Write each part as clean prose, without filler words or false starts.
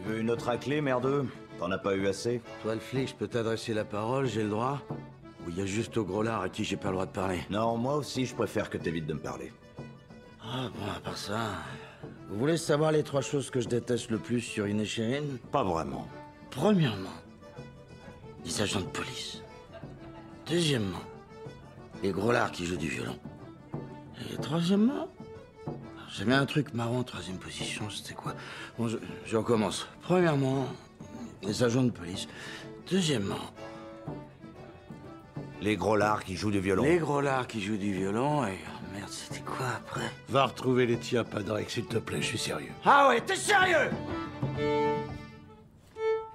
veux une autre raclée, merdeux? T'en as pas eu assez? Toi, le flic, je peux t'adresser la parole, j'ai le droit? Ou il y a juste au gros lard à qui j'ai pas le droit de parler? Non, moi aussi, je préfère que t'évites de me parler. Ah bon, à part ça... Vous voulez savoir les 3 choses que je déteste le plus sur Inisherin? Pas vraiment. Premièrement, les agents de police. Deuxièmement, les gros lards qui jouent du violon. Et troisièmement, j'aimais un truc marrant en 3e position, c'était quoi? Bon, je recommence. Premièrement, les agents de police. Deuxièmement... Les gros lards qui jouent du violon. Les gros lards qui jouent du violon et... oh, merde, c'était quoi après? Va retrouver les tiens, Padraig, s'il te plaît, je suis sérieux. Ah ouais, t'es sérieux?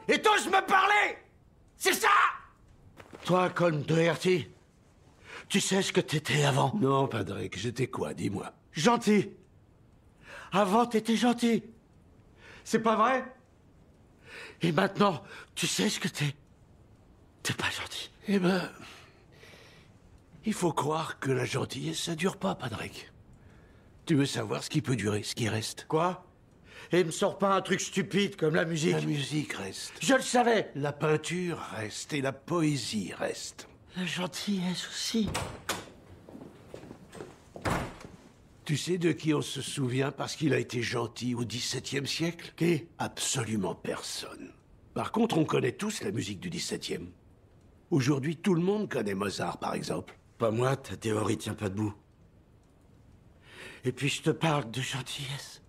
Et t'oses me parler? C'est ça? Toi, Colm Doherty, tu sais ce que t'étais avant? Non, Padraig, j'étais quoi, dis-moi? Gentil. Avant, t'étais gentil. C'est pas vrai? Et maintenant, tu sais ce que t'es? T'es pas gentil. Eh ben... il faut croire que la gentillesse, ça dure pas, Padraig. Tu veux savoir ce qui peut durer, ce qui reste? Quoi? Et me sors pas un truc stupide comme la musique. La musique reste. Je le savais. La peinture reste et la poésie reste. La gentillesse aussi. Tu sais de qui on se souvient parce qu'il a été gentil au XVIIe siècle? Qui? Absolument personne. Par contre, on connaît tous la musique du XVIIe. Aujourd'hui, tout le monde connaît Mozart, par exemple. Pas moi, ta théorie tient pas debout. Et puis je te parle de gentillesse.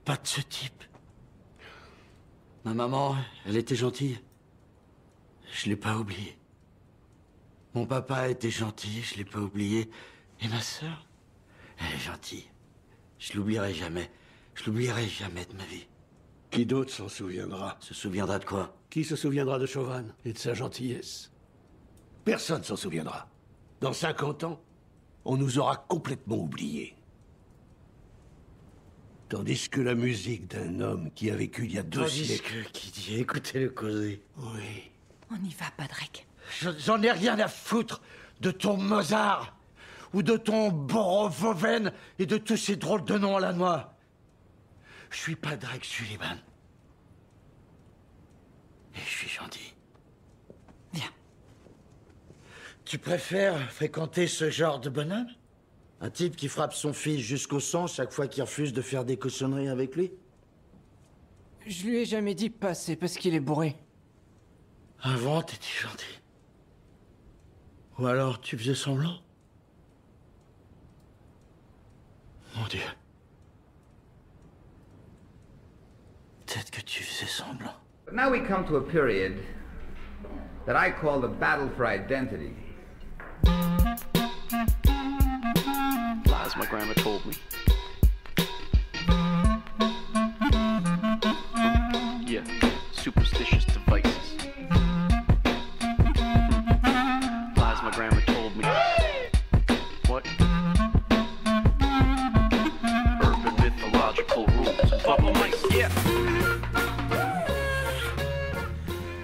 Pas de ce type. Ma maman, elle était gentille. Je l'ai pas oublié. Mon papa était gentil, je l'ai pas oublié. Et ma sœur, elle est gentille. Je l'oublierai jamais. Je l'oublierai jamais de ma vie. Qui d'autre s'en souviendra? Se souviendra de quoi? Qui se souviendra de Chauvin et de sa gentillesse? Personne s'en souviendra. Dans 50 ans, on nous aura complètement oubliés. Tandis que la musique d'un homme qui a vécu il y a 2 siècles... Qui dit écoutez-le causer. Oui. On y va, Padraig. J'en ai rien à foutre de ton Mozart ou de ton Borovoven et de tous ces drôles de noms à la noix. Je suis Padraig Sullivan. Et je suis gentil. Viens. Tu préfères fréquenter ce genre de bonhomme? Un type qui frappe son fils jusqu'au sang chaque fois qu'il refuse de faire des cochonneries avec lui? Je lui ai jamais dit passer parce qu'il est bourré. Avant, t'étais gentil. Ou alors, tu faisais semblant? Mon Dieu. Peut-être que tu faisais semblant. Now we come to a period that I call the battle for identity. Lies my grandma told me. Yeah, superstitious devices. Lies my grandma told me. What? Urban mythological rules. Bubble mice, yeah.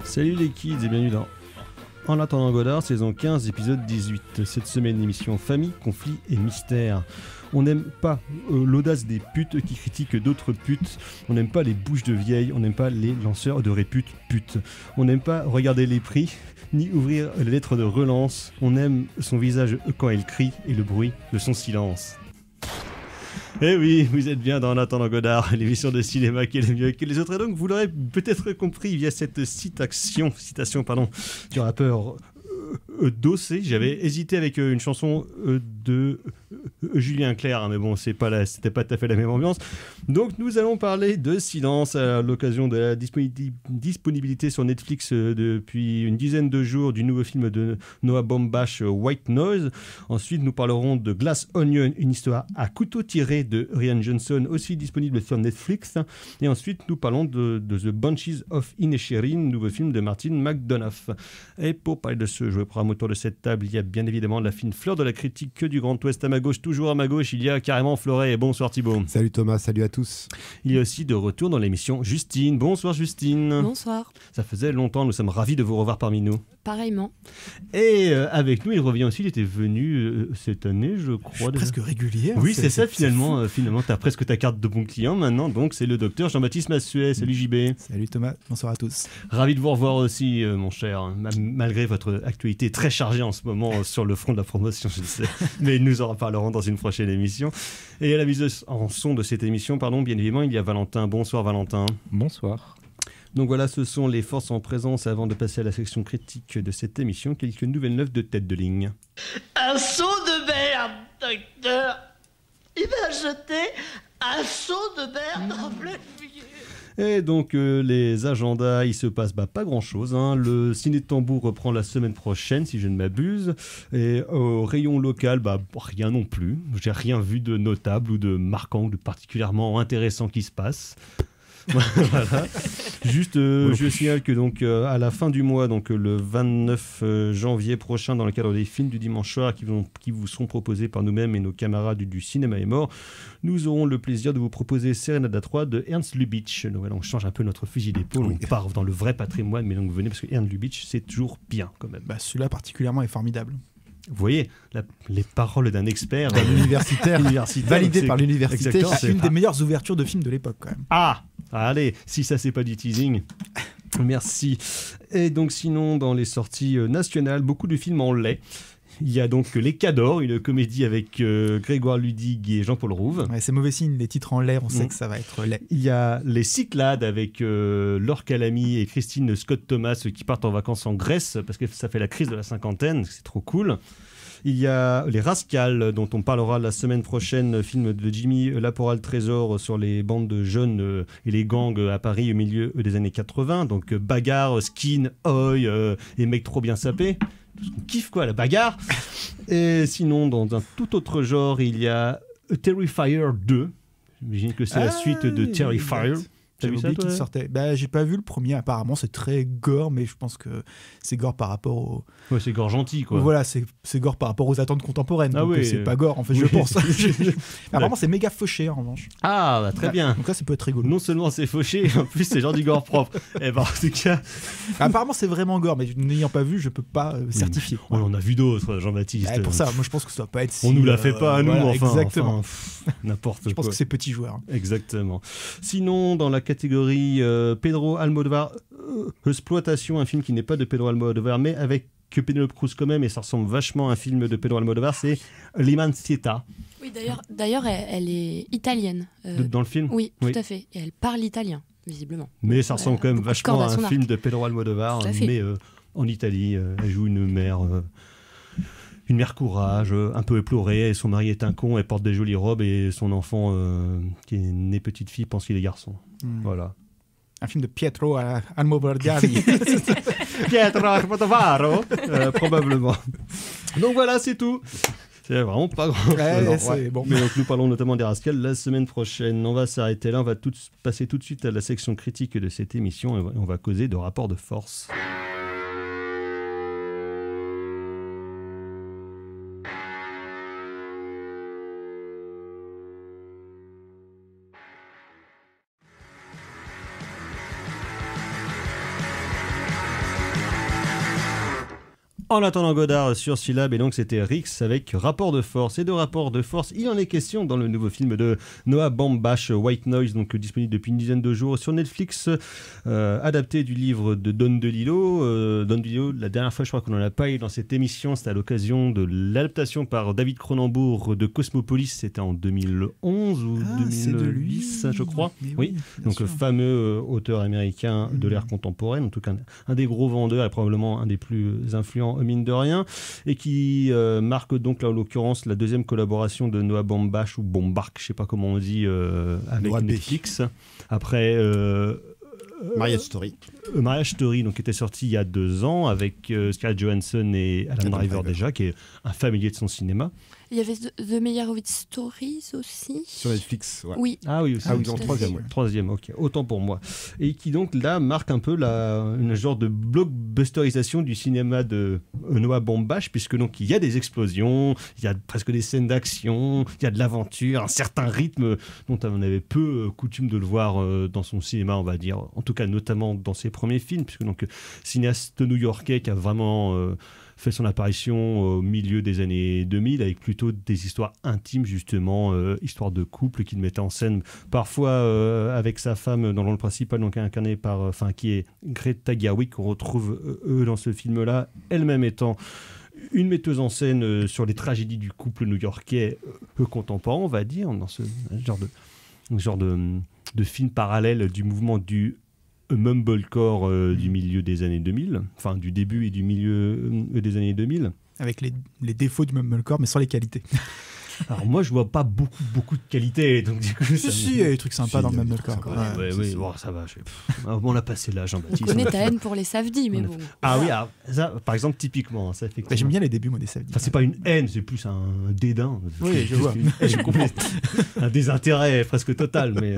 Salut les kids et bienvenue dans En attendant Godard, saison 15, épisode 18. Cette semaine, émission famille, conflit et mystère. On n'aime pas l'audace des putes qui critiquent d'autres putes. On n'aime pas les bouches de vieilles. On n'aime pas les lanceurs de réputes putes. On n'aime pas regarder les prix, ni ouvrir les lettres de relance. On aime son visage quand elle crie et le bruit de son silence. Eh oui, vous êtes bien dans En attendant Godard, l'émission de cinéma qui est le mieux que les autres. Et donc, vous l'aurez peut-être compris via cette citation du rappeur Dossé. J'avais hésité avec une chanson de Julien Clerc, hein, mais bon, c'était pas tout à fait la même ambiance. Donc, nous allons parler de Silence à l'occasion de la disponibilité sur Netflix depuis une dizaine de jours du nouveau film de Noah Baumbach, White Noise. Ensuite, nous parlerons de Glass Onion, une histoire à couteau tiré de Rian Johnson, aussi disponible sur Netflix. Et ensuite, nous parlons de The Banshees of Inisherin, nouveau film de Martin McDonagh. Et pour parler de ce jeu programme autour de cette table, il y a bien évidemment la fine fleur de la critique du Grand Ouest à ma gauche, toujours à ma gauche, il y a carrément Florey. Bonsoir Thibaut. Salut Thomas, salut à tous. Il y a aussi de retour dans l'émission Justine. Bonsoir Justine. Bonsoir. Ça faisait longtemps, nous sommes ravis de vous revoir parmi nous. Pareillement. Et avec nous, il revient aussi, il était venu cette année, je crois. Presque régulier. Oui, c'est ça finalement. Finalement, tu as presque ta carte de bon client maintenant, donc c'est le docteur Jean-Baptiste Massuet. Salut JB. Salut Thomas, bonsoir à tous. Ravi de vous revoir aussi, mon cher, malgré votre actualité très chargée en ce moment sur le front de la promotion, je sais. Mais nous en reparlerons dans une prochaine émission. Et à la mise en son de cette émission, bien évidemment, il y a Valentin. Bonsoir Valentin. Bonsoir. Donc voilà, ce sont les forces en présence. Avant de passer à la section critique de cette émission, quelques nouvelles neuves de tête de ligne. Un seau de merde, docteur. Il m'a jeté un seau de merde en pleine figure. Et donc les agendas, il se passe pas grand-chose. Hein. Le Ciné de Tambour reprend la semaine prochaine, si je ne m'abuse. Et au rayon local, rien non plus. J'ai rien vu de notable ou de marquant ou de particulièrement intéressant qui se passe. Voilà. Juste, je signale que donc à la fin du mois, donc le 29 janvier prochain, dans le cadre des films du dimanche soir qui vous seront proposés par nous-mêmes et nos camarades du Cinéma est mort, nous aurons le plaisir de vous proposer Serenada 3 de Ernst Lubitsch. Donc voilà, on change un peu notre fusil d'épaule, on part dans le vrai patrimoine, mais donc venez parce que Ernst Lubitsch c'est toujours bien quand même. Celui-là particulièrement est formidable. Vous voyez, les paroles d'un expert universitaire validé par l'université. C'est une des meilleures ouvertures de films de l'époque quand même. Ah, allez, si ça c'est pas du teasing. Merci. Et donc sinon, dans les sorties nationales, beaucoup de films en lait. Il y a donc Les Cadors, une comédie avec Grégoire Ludig et Jean-Paul Rouve. Ouais, c'est mauvais signe, les titres en lait, on sait que ça va être lait. Il y a Les Cyclades avec Laure Calamy et Christine Scott-Thomas qui partent en vacances en Grèce parce que ça fait la crise de la cinquantaine, c'est trop cool. Il y a Les Rascals, dont on parlera la semaine prochaine, film de Jimmy Laporal-Trésor sur les bandes de jeunes et les gangs à Paris au milieu des années 80. Donc bagarre, skin, oi et mecs trop bien sapés. On kiffe quoi, la bagarre. Et sinon, dans un tout autre genre, il y a Terrifier 2. J'imagine que c'est la suite de Terrifier. T'as vu ça, toi ? Sortait. J'ai pas vu le premier, apparemment c'est très gore, mais je pense que c'est gore par rapport au... Ouais, c'est gore gentil, quoi. Voilà, c'est gore par rapport aux attentes contemporaines, donc c'est pas gore, en fait, je pense. Apparemment c'est méga fauché, en revanche. Ah, très bien. Donc là, ça peut être rigolo. Non seulement c'est fauché, en plus c'est genre du gore propre. Et en tout cas... Apparemment c'est vraiment gore, mais n'ayant pas vu, je peux pas certifier. On en a vu d'autres, Jean-Baptiste. Pour ça, moi je pense que ça va pas être si... On nous la fait pas à nous, voilà, enfin. Exactement. N'importe quoi. Je pense que c'est petit joueur. Exactement. Sinon, dans la catégorie Pedro Almodóvar, Exploitation, un film qui n'est pas de Pedro Almodóvar, mais avec Penélope Cruz quand même, et ça ressemble vachement à un film de Pedro Almodóvar, c'est L'Immensità. Oui, d'ailleurs elle est italienne. Dans le film ? Oui, tout à fait. Et elle parle italien, visiblement. Mais ça ressemble quand même vachement à un film de Pedro Almodóvar, mais en Italie. Elle joue une mère... Une mère courage, un peu éplorée, et son mari est un con, elle porte des jolies robes, et son enfant, qui est né petite fille, pense qu'il est garçon. Voilà. Un film de Pietro Almodóvar. Pietro Almodóvar, probablement. Donc voilà, c'est tout. C'est vraiment pas grand-chose. Bon. Mais donc, nous parlons notamment des Rascals la semaine prochaine. On va s'arrêter là, on va passer tout de suite à la section critique de cette émission, et on va causer de rapports de force. En attendant Godard sur Syllab, et donc c'était Rix avec Rapport de force. Et de Rapport de force, il en est question dans le nouveau film de Noah Baumbach, White Noise, donc disponible depuis une dizaine de jours sur Netflix, adapté du livre de Don DeLillo. Don DeLillo, la dernière fois je crois qu'on en a pas eu dans cette émission, c'était à l'occasion de l'adaptation par David Cronenbourg de Cosmopolis, c'était en 2011 ou 2010 je crois. Oui, donc le fameux auteur américain de l'ère contemporaine, en tout cas un des gros vendeurs et probablement un des plus influents mine de rien, et qui marque donc là en l'occurrence la deuxième collaboration de Noah Baumbach ou Baumbach, je sais pas comment on dit, avec Netflix. Après Marriage Story. Marriage Story, donc qui était sorti il y a 2 ans avec Scarlett Johansson et Adam Driver déjà, qui est un familier de son cinéma. Il y avait The Meyerowitz Stories aussi. Sur Netflix, ouais. Oui. Ah oui, aussi. Ah oui, dans le troisième, ouais. Troisième, ok. Autant pour moi. Et qui donc là marque un peu une genre de blockbusterisation du cinéma de Noah Baumbach, puisque donc il y a des explosions, il y a presque des scènes d'action, il y a de l'aventure, un certain rythme dont on avait peu coutume de le voir dans son cinéma, on va dire. En tout cas, notamment dans ses premiers films, puisque donc cinéaste new-yorkais qui a vraiment fait son apparition au milieu des années 2000 avec plutôt des histoires intimes, justement, histoires de couple qu'il mettait en scène parfois avec sa femme dans le rôle principal, donc incarné par, qui est Greta Gerwig, qu'on retrouve dans ce film-là, elle-même étant une metteuse en scène sur les tragédies du couple new-yorkais contemporain, on va dire, dans ce genre de film parallèle du mouvement du mumblecore du milieu des années 2000, enfin du début et du milieu des années 2000. Avec les défauts du mumblecore, mais sans les qualités. Alors moi je vois pas beaucoup de qualités, donc du coup si, il y a des trucs sympas dans le mumblecore. Oui, bon, ça va. On l'a passé là, Jean-Baptiste. On connaît ta haine pour les Safdie, mais bon. Ah oui, alors, ça, par exemple, typiquement, ça effectivement. J'aime bien les débuts, moi, des Safdie. Enfin, c'est pas une haine, c'est plus un dédain. Oui, je vois. Je comprends. Un désintérêt presque total, mais.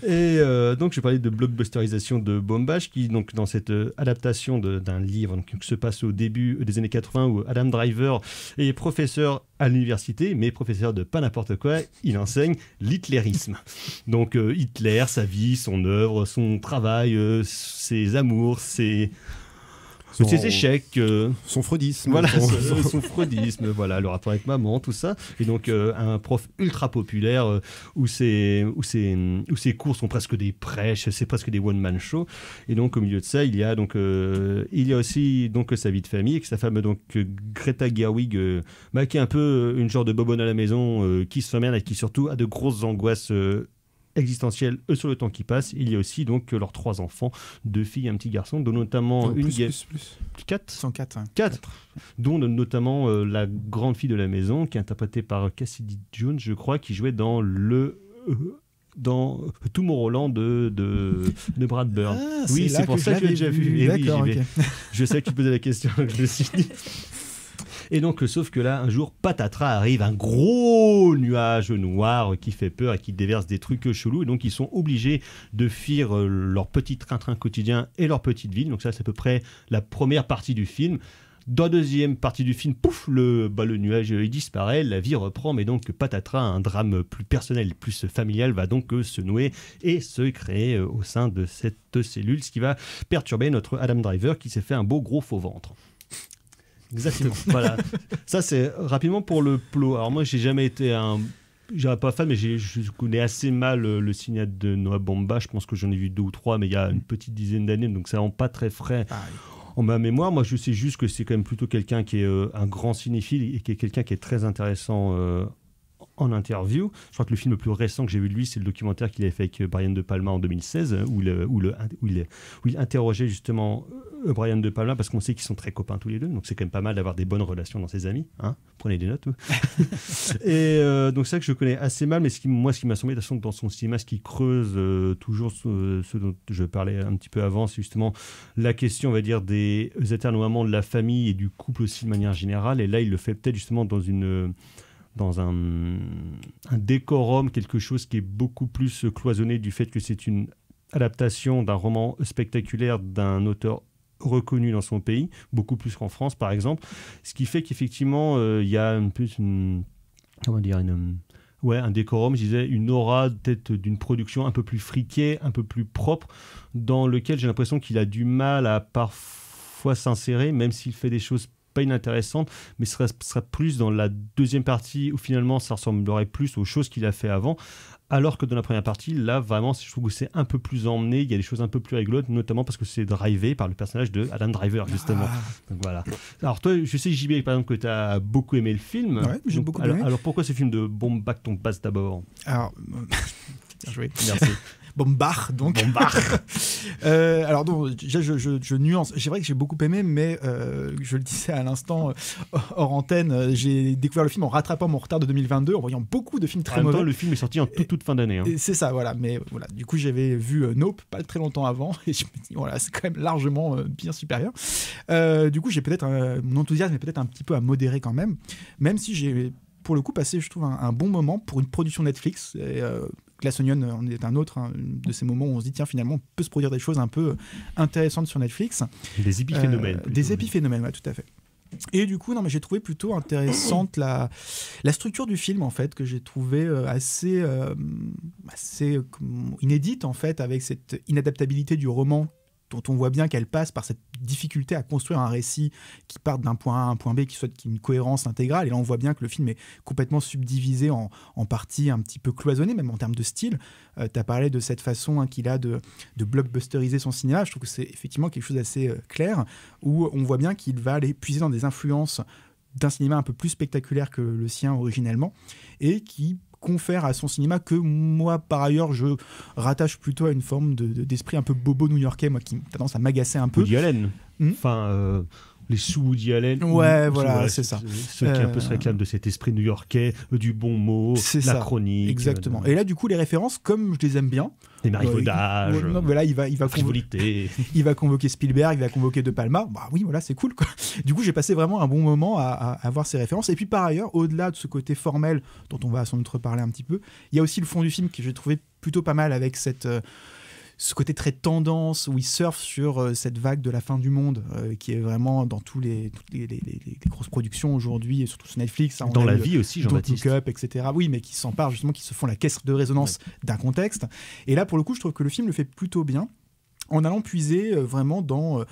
Et donc je parlais de blockbusterisation de Baumbach, qui donc dans cette adaptation d'un livre qui se passe au début des années 80, où Adam Driver est professeur à l'université, mais professeur de pas n'importe quoi, il enseigne l'hitlérisme. Donc Hitler, sa vie, son œuvre, son travail, ses amours, ses échecs, son freudisme, voilà, son freudisme, voilà, le rapport avec maman, tout ça. Et donc un prof ultra populaire où ses cours sont presque des prêches, c'est presque des one man show. Et donc au milieu de ça, il y a aussi donc sa vie de famille avec sa femme donc Greta Gerwig, qui est un peu une genre de bobonne à la maison, qui se merde et qui surtout a de grosses angoisses existentielle sur le temps qui passe. Il y a aussi donc leurs 3 enfants, 2 filles et un petit garçon, dont notamment une plus. 4 104, hein. 4, dont notamment la grande fille de la maison qui est interprétée par Cassidy Jones, je crois, qui jouait dans Tomorrowland de Brad Bird. Ah, oui, c'est pour ça que je l'ai déjà vu. Et oui, okay. Je sais que tu posais la question, je me suis dit. Et donc, sauf que là, un jour, patatras, arrive un gros nuage noir qui fait peur et qui déverse des trucs chelous. Et donc, ils sont obligés de fuir leur petit train-train quotidien et leur petite ville. Donc ça, c'est à peu près la première partie du film. Dans la deuxième partie du film, pouf, le nuage il disparaît, la vie reprend, mais donc patatras, un drame plus personnel, plus familial va donc se nouer et se créer au sein de cette cellule, ce qui va perturber notre Adam Driver qui s'est fait un beau gros faux ventre. Exactement. Voilà. Ça, c'est rapidement pour le plot. Alors, moi, j'ai jamais été j'irais pas fan, mais je connais assez mal le cinéaste de Noah Baumbach. Je pense que j'en ai vu 2 ou 3, mais il y a une petite dizaine d'années, donc ça rend pas très frais en ma mémoire. Moi, je sais juste que c'est quand même plutôt quelqu'un qui est un grand cinéphile et qui est quelqu'un qui est très intéressant en interview. Je crois que le film le plus récent que j'ai vu de lui, c'est le documentaire qu'il avait fait avec Brian De Palma en 2016, où il interrogeait justement Brian De Palma, parce qu'on sait qu'ils sont très copains tous les deux, donc c'est quand même pas mal d'avoir des bonnes relations dans ses amis, hein, prenez des notes. Et donc c'est ça que je connais assez mal, mais ce qui m'a semblé dans son cinéma, ce qui creuse toujours ce dont je parlais un petit peu avant, c'est justement la question, on va dire, des atermoiements de la famille et du couple aussi de manière générale, et là il le fait peut-être justement dans un décorum, quelque chose qui est beaucoup plus cloisonné du fait que c'est une adaptation d'un roman spectaculaire d'un auteur reconnu dans son pays, beaucoup plus qu'en France par exemple, ce qui fait qu'effectivement il y a un décorum, je disais, une aura peut-être d'une production un peu plus friquée, un peu plus propre, dans lequel j'ai l'impression qu'il a du mal à parfois s'insérer, même s'il fait des choses pas inintéressante, mais ce sera plus dans la deuxième partie où finalement ça ressemblerait plus aux choses qu'il a fait avant, alors que dans la première partie, là vraiment je trouve que c'est un peu plus emmené, il y a des choses un peu plus rigolotes, notamment parce que c'est drivé par le personnage de Adam Driver justement. Donc voilà. Alors toi, je sais JB par exemple que tu as beaucoup aimé le film. Ouais, j'ai beaucoup aimé. Alors pourquoi ce film de Baumbach t'en passe d'abord? Alors bien joué. Merci. Baumbach, donc. Alors, donc, je nuance. C'est vrai que j'ai beaucoup aimé, mais je le disais à l'instant, hors antenne, j'ai découvert le film en rattrapant mon retard de 2022, en voyant beaucoup de films très mauvais. Le film est sorti en toute fin d'année. Hein. C'est ça, voilà. Mais voilà, du coup, j'avais vu Nope pas très longtemps avant, et je me dis, voilà, c'est quand même largement bien supérieur. Du coup, j'ai peut-être mon enthousiasme est peut-être un petit peu à modérer quand même si j'ai pour le coup passé, je trouve, un bon moment pour une production Netflix. Et, Glass Onion en est un autre de ces moments où on se dit tiens, finalement on peut se produire des choses un peu intéressantes sur Netflix. Des épiphénomènes. Des épiphénomènes, ouais, tout à fait. Et du coup, non, mais j'ai trouvé plutôt intéressante la structure du film, en fait, que j'ai trouvé assez inédite, en fait, avec cette inadaptabilité du roman dont on voit bien qu'elle passe par cette difficulté à construire un récit qui parte d'un point A à un point B, qui soit une cohérence intégrale. Et là, on voit bien que le film est complètement subdivisé en parties un petit peu cloisonnées, même en termes de style. Tu as parlé de cette façon qu'il a de blockbusteriser son cinéma. Je trouve que c'est effectivement quelque chose d'assez clair, où on voit bien qu'il va aller puiser dans des influences d'un cinéma un peu plus spectaculaire que le sien originellement, et qui confère à son cinéma que moi, par ailleurs, je rattache plutôt à une forme d'esprit un peu bobo new-yorkais, moi, qui a tendance à m'agacer un peu. Woody Allen. Enfin, les sous-Woody Allen. Ouais, voilà, c'est ça. Ceux qui un peu se réclament de cet esprit new-yorkais, du bon mot, la chronique. Exactement. Et là, du coup, les références, comme je les aime bien, les marivaudages, voilà, il va convoquer Spielberg, il va convoquer De Palma. Bah oui, voilà, c'est cool, quoi. Du coup, j'ai passé vraiment un bon moment à voir ces références. Et puis par ailleurs, au-delà de ce côté formel dont on va sans doute reparler un petit peu, il y a aussi le fond du film que j'ai trouvé plutôt pas mal, avec ce côté très tendance où il surfe sur cette vague de la fin du monde qui est vraiment dans toutes les grosses productions aujourd'hui, et surtout sur Netflix. Hein, dans la vie aussi, Jean-Baptiste. Don't Look Up, etc. Oui, mais qui s'emparent justement, qui se font la caisse de résonance d'un contexte. Et là, pour le coup, je trouve que le film le fait plutôt bien, en allant puiser vraiment dans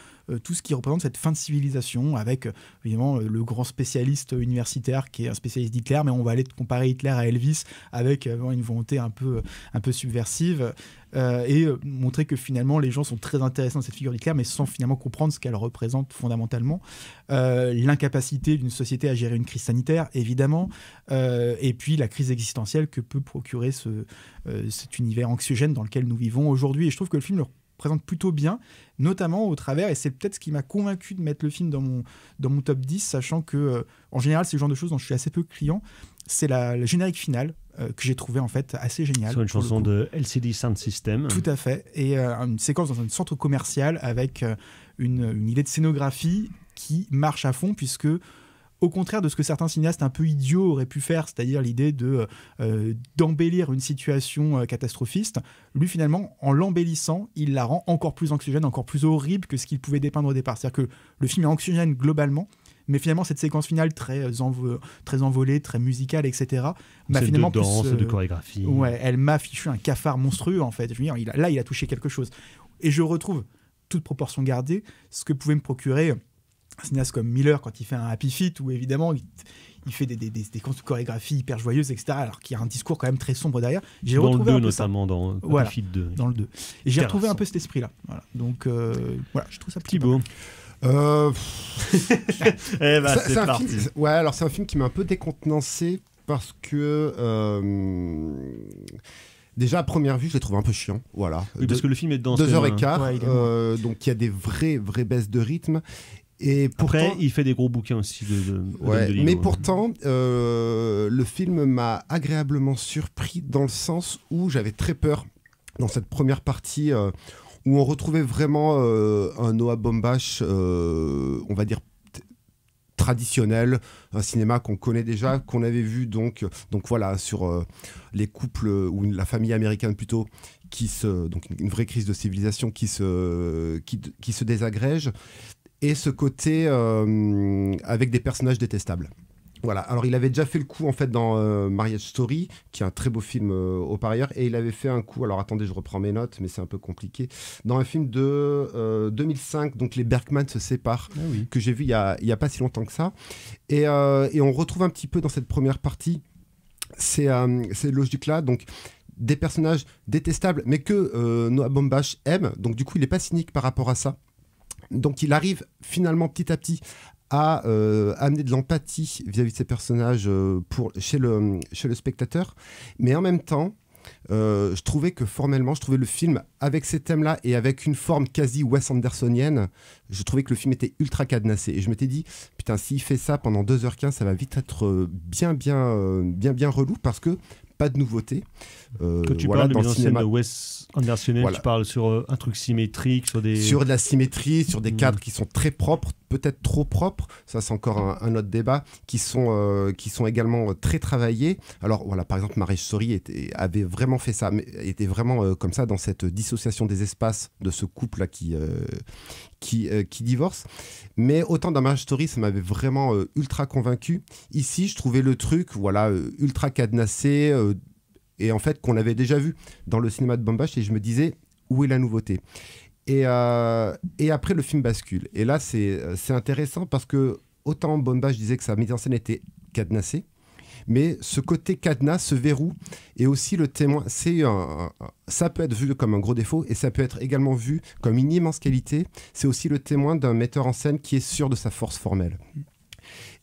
tout ce qui représente cette fin de civilisation, avec évidemment le grand spécialiste universitaire qui est un spécialiste d'Hitler, mais on va aller comparer Hitler à Elvis avec une volonté un peu subversive, et montrer que finalement les gens sont très intéressés dans cette figure d'Hitler, mais sans finalement comprendre ce qu'elle représente fondamentalement. L'incapacité d'une société à gérer une crise sanitaire, évidemment, et puis la crise existentielle que peut procurer cet univers anxiogène dans lequel nous vivons aujourd'hui. Et je trouve que le film le présente plutôt bien, notamment au travers, et c'est peut-être ce qui m'a convaincu de mettre le film dans mon top 10, sachant que en général c'est le genre de choses dont je suis assez peu client, c'est le générique final que j'ai trouvé en fait assez génial. Sur une chanson de LCD Sound System. Tout à fait, et une séquence dans un centre commercial avec une idée de scénographie qui marche à fond, puisque au contraire de ce que certains cinéastes un peu idiots auraient pu faire, c'est-à-dire l'idée d'embellir une situation catastrophiste, lui finalement, en l'embellissant, il la rend encore plus anxiogène, encore plus horrible que ce qu'il pouvait dépeindre au départ. C'est-à-dire que le film est anxiogène globalement, mais finalement cette séquence finale très envolée, très musicale, etc. m'a finalement de danse, de chorégraphie. Ouais, elle m'a fichu un cafard monstrueux en fait. Je veux dire, il a touché quelque chose. Et je retrouve, toute proportion gardée, ce que pouvait me procurer un cinéaste comme Miller quand il fait un Happy Feet, où évidemment il fait des chorégraphies hyper joyeuses, etc., alors qu'il y a un discours quand même très sombre derrière. J'ai dans retrouvé le 2 un peu notamment, dans Happy Feet 2. Dans le 2. Et j'ai retrouvé un peu cet esprit-là. Voilà. Donc voilà, je trouve ça plutôt Thibaut. C'est un film qui m'a un peu décontenancé parce que déjà à première vue je l'ai trouvé un peu chiant, voilà. Oui, parce que le film est dans 2h15, donc il y a des vraies baisses de rythme. Et pourtant, après, il fait des gros bouquins aussi de livres. Mais pourtant, le film m'a agréablement surpris dans le sens où j'avais très peur dans cette première partie où on retrouvait vraiment un Noah Baumbach, on va dire traditionnel, un cinéma qu'on connaît déjà, qu'on avait vu donc voilà sur les couples ou la famille américaine plutôt, donc une vraie crise de civilisation qui se désagrège. Et ce côté avec des personnages détestables. Voilà. Alors il avait déjà fait le coup en fait dans Marriage Story, qui est un très beau film au par ailleurs, et il avait fait un coup. Alors attendez, je reprends mes notes, mais c'est un peu compliqué. Dans un film de 2005, donc les Bergman se séparent, que j'ai vu il y a pas si longtemps que ça, et on retrouve un petit peu dans cette première partie ces logiques-là, donc des personnages détestables, mais que Noah Baumbach aime. Donc du coup, il n'est pas cynique par rapport à ça. Donc il arrive finalement petit à petit à amener de l'empathie vis-à-vis de ces personnages chez le spectateur. Mais en même temps, je trouvais que formellement, le film avec ces thèmes-là et avec une forme quasi Wes Andersonienne, je trouvais que le film était ultra cadenassé. Et je m'étais dit, putain, s'il fait ça pendant 2h15, ça va vite être bien relou, parce que pas de nouveauté. Quand tu parles de mise en scène de Wes Andersonienne, tu parles sur un truc symétrique, sur de la symétrie, sur des cadres qui sont très propres, peut-être trop propres, ça c'est encore un autre débat, qui sont également très travaillés. Alors voilà, par exemple, Marriage Story avait vraiment fait ça, était vraiment comme ça dans cette dissociation des espaces de ce couple-là qui divorce. Mais autant dans Marriage Story, ça m'avait vraiment ultra convaincu. Ici, je trouvais le truc ultra cadenassé et en fait qu'on avait déjà vu dans le cinéma de Baumbach, et je me disais, où est la nouveauté ? Et après, le film bascule. Et là, c'est intéressant parce que autant Baumbach disait que sa mise en scène était cadenassée, mais ce côté cadenas, ce verrou, est aussi le témoin. Ça peut être vu comme un gros défaut et ça peut être également vu comme une immense qualité. C'est aussi le témoin d'un metteur en scène qui est sûr de sa force formelle.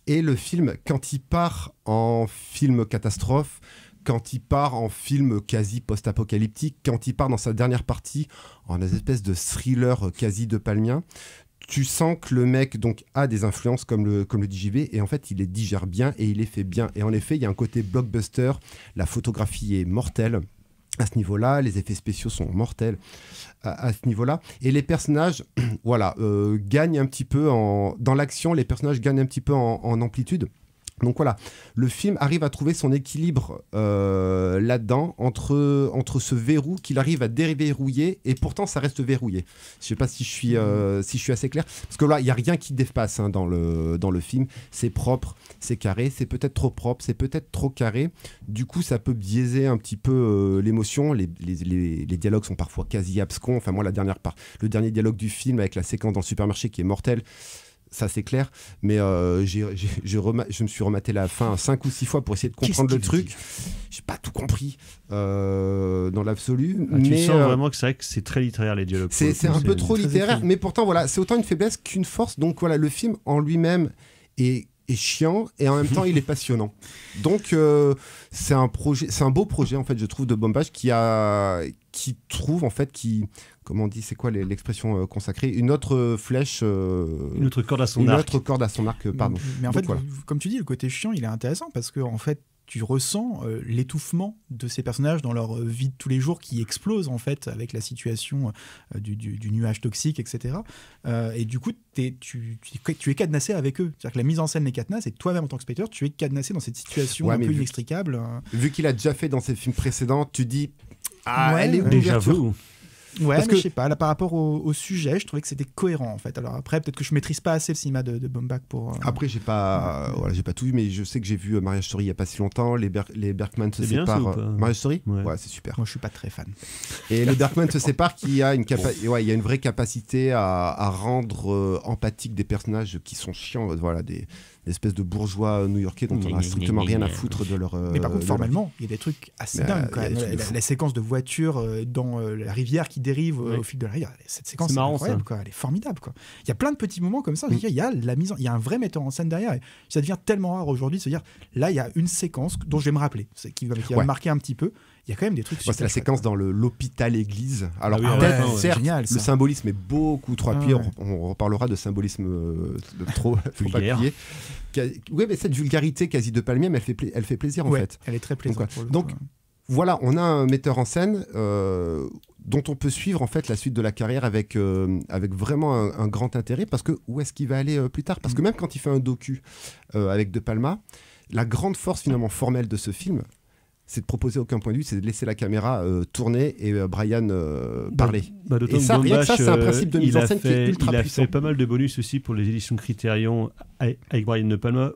Et le film, quand il part en film catastrophe, quand il part en film quasi post-apocalyptique, quand il part dans sa dernière partie en espèce de thriller quasi de palmien, tu sens que le mec donc a des influences comme le dit JB, et en fait il les digère bien et il les fait bien. Et en effet, il y a un côté blockbuster, la photographie est mortelle à ce niveau-là, les effets spéciaux sont mortels à ce niveau-là, et les personnages gagnent un petit peu dans l'action, les personnages gagnent un petit peu en amplitude. Donc voilà, le film arrive à trouver son équilibre là-dedans, entre ce verrou qu'il arrive à déverrouiller, et pourtant ça reste verrouillé. Je ne sais pas si je suis assez clair, parce que là, il n'y a rien qui dépasse dans le film. C'est propre, c'est carré, c'est peut-être trop propre, c'est peut-être trop carré. Du coup, ça peut biaiser un petit peu l'émotion. Les dialogues sont parfois quasi abscons. Enfin, moi, le dernier dialogue du film avec la séquence dans le supermarché qui est mortelle, ça c'est clair, mais je me suis rematé la fin 5 ou 6 fois pour essayer de comprendre le truc. J'ai pas tout compris dans l'absolu. Tu sens vraiment que c'est vrai que c'est très littéraire, les dialogues. C'est un peu trop littéraire, mais pourtant voilà, c'est autant une faiblesse qu'une force. Donc voilà, le film en lui-même est chiant et en même temps il est passionnant. Donc c'est un beau projet en fait, je trouve, de Baumbach qui trouve en fait comment on dit, c'est quoi l'expression consacrée, une autre flèche, une autre corde à son arc, pardon. Mais en donc, fait, comme tu dis, le côté chiant, il est intéressant parce que en fait, tu ressens l'étouffement de ces personnages dans leur vie de tous les jours qui explose en fait avec la situation du nuage toxique, etc. Et du coup, tu es cadenassé avec eux. C'est-à-dire que la mise en scène les cadenasse et toi-même en tant que spectateur, tu es cadenassé dans cette situation un peu inextricable. Vu qu'il a déjà fait dans ses films précédents, tu dis elle est où l'ouverture ? Ouais, mais je sais pas, là par rapport au sujet, je trouvais que c'était cohérent en fait. Alors après, peut-être que je maîtrise pas assez le cinéma de Baumbach pour. Après, j'ai pas tout vu, mais je sais que j'ai vu Marriage Story il y a pas si longtemps. Les Bergman se séparent. Marriage Story, ouais, c'est super. Moi, je suis pas très fan. Et les Bergman se séparent, il y a une vraie capacité à rendre empathique des personnages qui sont chiants, des espèces de bourgeois new-yorkais dont on n'a strictement rien à foutre de leur. Mais par contre, formellement, il y a des trucs assez dingues quand même. La séquence de voiture dans la rivière qui dérive au fil de la rivière, cette séquence est incroyable, quoi. Elle est formidable, quoi. Il y a plein de petits moments comme ça. Il y a il y a un vrai metteur en scène derrière. Et ça devient tellement rare aujourd'hui de se dire, là, il y a une séquence dont je vais me rappeler, qui va me marquer un petit peu. Il y a quand même des trucs super. C'est la séquence dans l'hôpital-église. Alors certes, génial, le symbolisme est beaucoup trop appuyé. On reparlera de symbolisme trop appuyé. Oui, mais cette vulgarité quasi de palmier, mais elle fait plaisir en fait. Elle est très plaisante. Donc voilà, on a un metteur en scène dont on peut suivre en fait la suite de la carrière avec vraiment un grand intérêt, parce que où est-ce qu'il va aller plus tard ? Parce que même quand il fait un docu avec De Palma, la grande force finalement formelle de ce film, c'est de proposer aucun point de vue, c'est de laisser la caméra tourner et Brian parler. Et ça, rien que ça, c'est un principe de mise en scène qui est ultra puissant. Il a fait pas mal de bonus aussi pour les éditions Criterion avec Brian De Palma,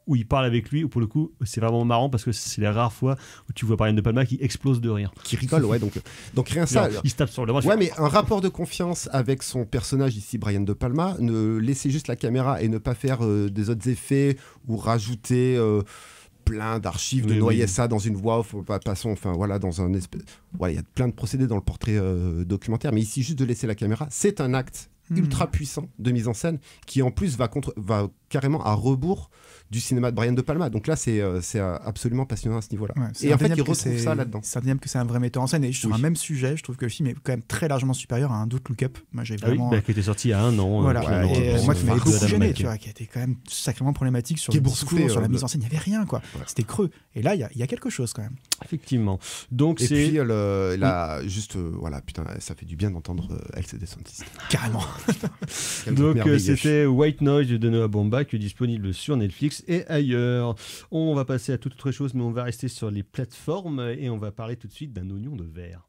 où il parle avec lui, où pour le coup, c'est vraiment marrant parce que c'est les rares fois où tu vois Brian De Palma qui explose de rire. Qui rigole, ouais. Donc rien ça. Il se tape sur le bras. Ouais, mais un rapport de confiance avec son personnage ici, Brian De Palma, ne laisser juste la caméra et ne pas faire des autres effets ou rajouter plein d'archives, de noyer ça dans une voix off, dans un espèce. Il y a plein de procédés dans le portrait documentaire, mais ici, juste de laisser la caméra, c'est un acte ultra puissant de mise en scène qui, en plus, va carrément à rebours du cinéma de Brian De Palma. Donc là, c'est absolument passionnant à ce niveau-là. Ouais, et en fait, il retrouve ça là-dedans. C'est indéniable que c'est un vrai metteur en scène. Et sur un même sujet, je trouve que le film est quand même très largement supérieur à un Don't Look Up. Moi, j'ai vraiment... qui était sorti il y a 1 an. Voilà. Et moi, qui m'avait beaucoup gêné, tu vois, qui était quand même sacrément problématique sur le discours, sur la mise en scène. Il n'y avait rien, quoi. Ouais. C'était creux. Et là, il y a quelque chose quand même. Effectivement. Donc, et puis, voilà, putain, ça fait du bien d'entendre Elsa DeSantis. Carrément. Donc, c'était White Noise de Noah Baumbach, disponible sur Netflix et ailleurs. On va passer à toute autre chose, mais on va rester sur les plateformes et on va parler tout de suite d'un oignon de verre.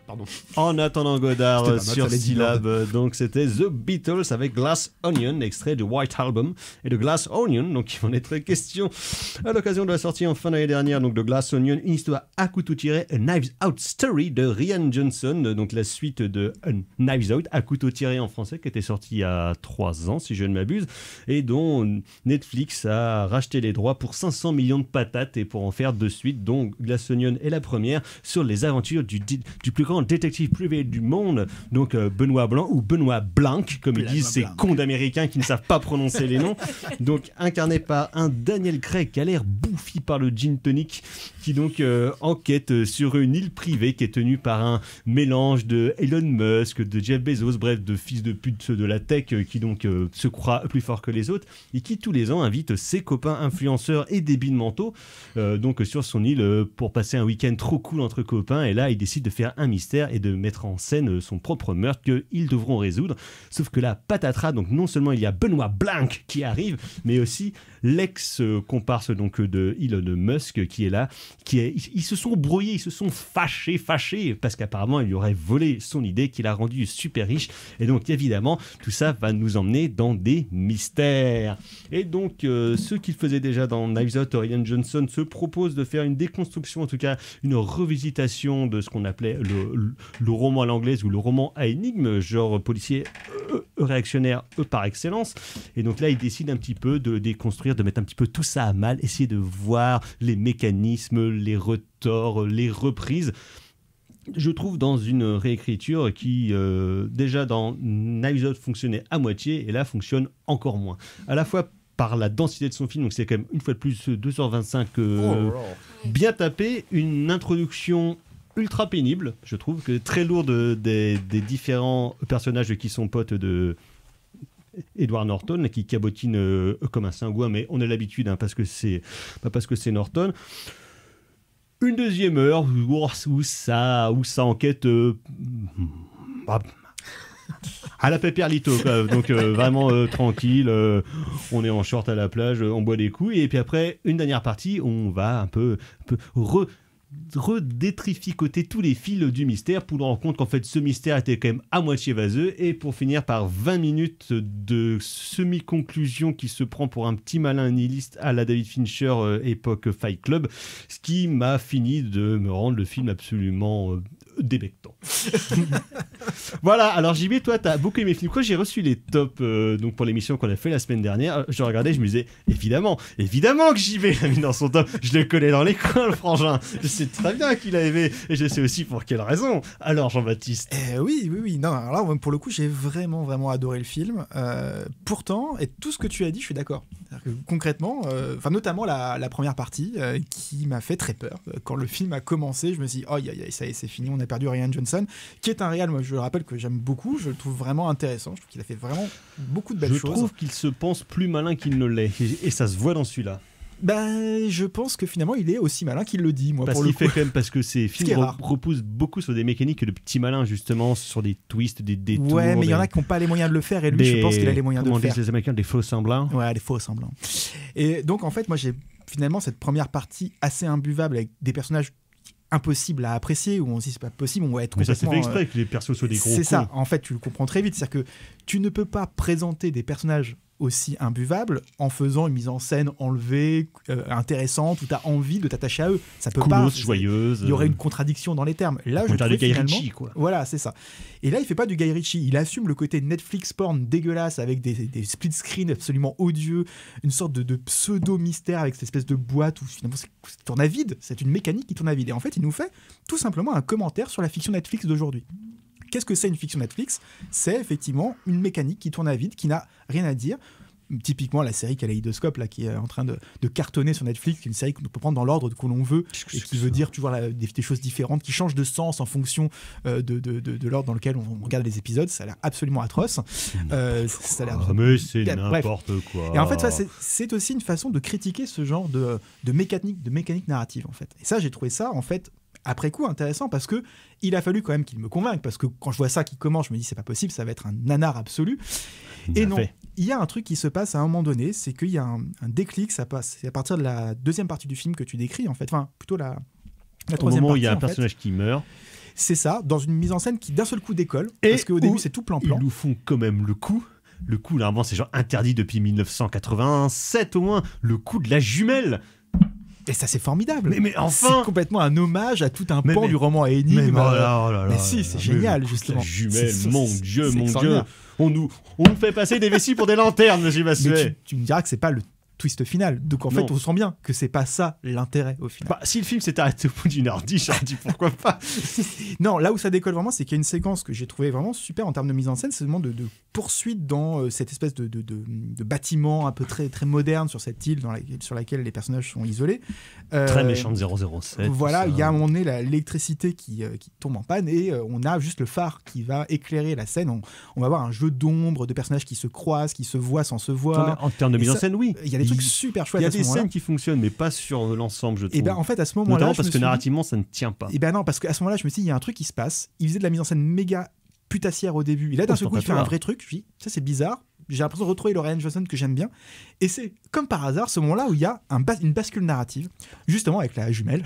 Pardon. En attendant Godard sur Syllab, donc c'était The Beatles avec Glass Onion, extrait de White Album et de Glass Onion, donc il va en être question à l'occasion de la sortie en fin d'année dernière, donc de Glass Onion, une histoire à couteau tiré, A Knives Out Story de Rian Johnson, donc la suite de Knives Out, à couteau tiré en français, qui était sorti il y a 3 ans si je ne m'abuse, et dont Netflix a racheté les droits pour 500 millions de patates et pour en faire 2 suites, dont Glass Onion est la première, sur les aventures du plus grand détective privé du monde, donc Benoît Blanc ou Benoît Blanc comme ils disent ces cons d'américains qui ne savent pas prononcer les noms, donc incarné par un Daniel Craig qui a l'air bouffi par le gin tonic, qui donc enquête sur une île privée qui est tenue par un mélange de Elon Musk, de Jeff Bezos, bref de fils de pute de la tech qui donc se croit plus fort que les autres et qui tous les ans invite ses copains influenceurs et débiles mentaux donc sur son île pour passer un week-end trop cool entre copains, et là il décide de faire un mystère et de mettre en scène son propre meurtre qu'ils devront résoudre. Sauf que là, patatras, donc non seulement il y a Benoît Blanc qui arrive, mais aussi l'ex-comparse donc de Elon Musk qui est là. Ils se sont brouillés, ils se sont fâchés, parce qu'apparemment il lui aurait volé son idée qu'il a rendue super riche. Et donc évidemment, tout ça va nous emmener dans des mystères. Et donc, ceux qui le faisaient déjà dans Knives Out, Rian Johnson se propose de faire une déconstruction, en tout cas une revisitation de ce qu'on appelait le roman à l'anglaise ou le roman à énigme, genre policier réactionnaire par excellence. Et donc là, il décide un petit peu de déconstruire, de mettre un petit peu tout ça à mal, essayer de voir les mécanismes, les retors, les reprises. Je trouve dans une réécriture qui, déjà dans Knives Out fonctionnait à moitié, et là fonctionne encore moins. À la fois par la densité de son film, donc c'est quand même une fois de plus 2h25 bien tapé, une introduction ultra pénible, je trouve, que très lourde des différents personnages qui sont potes de Edward Norton, qui cabotine comme un cingouin, mais on a l'habitude parce que c'est Norton. Une deuxième heure où ça enquête à la Pepperlito, donc vraiment tranquille, on est en short à la plage, on boit des coups, et puis après une dernière partie, on va un peu redétrificoter tous les fils du mystère pour nous rendre compte qu'en fait ce mystère était quand même à moitié vaseux, et pour finir par 20 minutes de semi-conclusion qui se prend pour un petit malin nihiliste à la David Fincher époque Fight Club, ce qui m'a fini de me rendre le film absolument débectant. Voilà, alors JB, toi t'as beaucoup aimé le film. Quand j'ai reçu les tops donc pour l'émission qu'on a fait la semaine dernière, je regardais, je me disais évidemment que JB l'a mis dans son top, je le connais dans les coins le frangin, je sais très bien qu'il a aimé et je sais aussi pour quelle raison. Alors Jean-Baptiste. Oui, non, alors là pour le coup j'ai vraiment adoré le film, pourtant, et tout ce que tu as dit je suis d'accord. Que, concrètement, notamment la première partie qui m'a fait très peur. Quand le film a commencé, je me suis dit, ça y est, c'est fini, on a perdu Rian Johnson, qui est un réal, moi je le rappelle, que j'aime beaucoup, je le trouve vraiment intéressant, je trouve qu'il a fait vraiment beaucoup de belles choses. Je trouve qu'il se pense plus malin qu'il ne l'est, et ça se voit dans celui-là. Je pense que finalement il est aussi malin qu'il le dit, moi. Parce qu'il fait quand même, parce que ces films reposent beaucoup sur des mécaniques de petits malins, justement, sur des twists, des détours. Ouais, mais il y en a qui n'ont pas les moyens de le faire, et lui, je pense qu'il a les moyens de le faire. Comment disent les Américains, des faux semblants. Ouais, des faux semblants. Et donc, en fait, moi, j'ai finalement cette première partie assez imbuvable avec des personnages impossible à apprécier, où on se dit c'est pas possible, on va être complètement... Mais ça c'est fait exprès que les persos soient des gros C'est cons. ça, en fait tu le comprends très vite, c'est-à-dire que tu ne peux pas présenter des personnages aussi imbuvable en faisant une mise en scène enlevée, intéressante, où tu as envie de t'attacher à eux. Ça peut Coolos, pas. joyeuse. Il y aurait une contradiction dans les termes. Là, je On dirait trouve du Guy finalement, Ritchie, quoi. Voilà, c'est ça. Et là, il fait pas du Guy Ritchie. Il assume le côté Netflix porn dégueulasse avec des split screens absolument odieux, une sorte de pseudo-mystère avec cette espèce de boîte où finalement c'est tourne à vide. C'est une mécanique qui tourne à vide. Et en fait, il nous fait tout simplement un commentaire sur la fiction Netflix d'aujourd'hui. Qu'est-ce que c'est une fiction Netflix ? C'est effectivement une mécanique qui tourne à vide, qui n'a rien à dire. Typiquement la série Kaléidoscope là, qui est en train de cartonner sur Netflix, qui est une série qu'on peut prendre dans l'ordre que l'on veut et qui veut dire toujours des choses différentes, qui changent de sens en fonction de l'ordre dans lequel on regarde les épisodes. Ça a l'air absolument atroce. Ça a l'air mais c'est bref. n'importe quoi. Et en fait, ça, c'est aussi une façon de critiquer ce genre de mécanique narrative en fait. Et ça, j'ai trouvé ça en fait après coup intéressant parce que il a fallu quand même qu'il me convainque, parce que quand je vois ça qui commence, je me dis c'est pas possible, ça va être un nanar absolu. Et non, il y a un truc qui se passe à un moment donné, c'est qu'il y a un déclic, ça passe. C'est à partir de la deuxième partie du film que tu décris en fait, enfin plutôt la troisième partie. Au moment où il y a un en fait. personnage qui meurt. C'est ça, dans une mise en scène qui d'un seul coup décolle, parce qu'au début c'est tout plan-plan. Ils nous font quand même le coup. Le coup, normalement, c'est genre interdit depuis 1987 au moins. Le coup de la jumelle. Et ça, c'est formidable. Mais enfin, c'est complètement un hommage à tout un pan du roman à énigme. Mais si, c'est génial, justement. La jumelle, mon Dieu. On nous fait passer des vessies pour des lanternes, monsieur Massuet. Tu me diras que c'est pas le twist final. Donc en fait, on sent bien que c'est pas ça l'intérêt au final. Si le film s'était arrêté au bout d'une heure 10, j'aurais dit pourquoi pas. Non, là où ça décolle vraiment, c'est qu'il y a une séquence que j'ai trouvé vraiment super en termes de mise en scène, c'est le moment de poursuite dans cette espèce de bâtiment un peu très, très moderne sur cette île sur laquelle les personnages sont isolés. Très méchante 007. Voilà, il y a à un moment donné l'électricité qui tombe en panne et on a juste le phare qui va éclairer la scène. On va avoir un jeu d'ombre de personnages qui se croisent, qui se voient sans se voir. En termes de mise en scène, oui. Il y a des trucs super chouettes. Il y a des scènes qui fonctionnent, mais pas sur l'ensemble, je trouve. Et ben en fait, à ce moment-là, notamment parce que narrativement, ça ne tient pas. Et ben non, parce qu'à ce moment-là, je me suis dit, il y a un truc qui se passe. Il faisait de la mise en scène méga putassière au début. Et là, d'un seul coup, il fait un vrai truc. Je me dis, ça c'est bizarre. J'ai l'impression de retrouver le Ryan Johnson que j'aime bien. Et c'est comme par hasard ce moment-là où il y a une bascule narrative, justement avec la jumelle.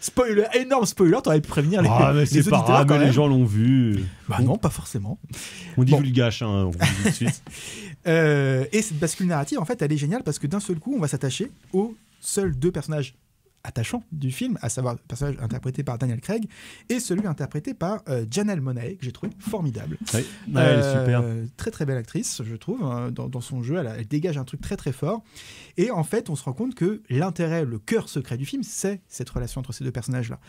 Spoiler, énorme spoiler, t'aurais pu prévenir les mais c'est auditeurs. Pas grave, mais les gens l'ont vu. Bah non, pas forcément. On dit vulgache, on vous dit tout de suite. Et cette bascule narrative, en fait, elle est géniale parce que d'un seul coup, on va s'attacher aux seuls deux personnages attachant du film, à savoir le personnage interprété par Daniel Craig et celui interprété par Janelle Monáe, que j'ai trouvé formidable. Oui, elle est super. Très très belle actrice, je trouve, dans son jeu, elle dégage un truc très très fort. Et en fait, on se rend compte que l'intérêt, le cœur secret du film, c'est cette relation entre ces deux personnages-là.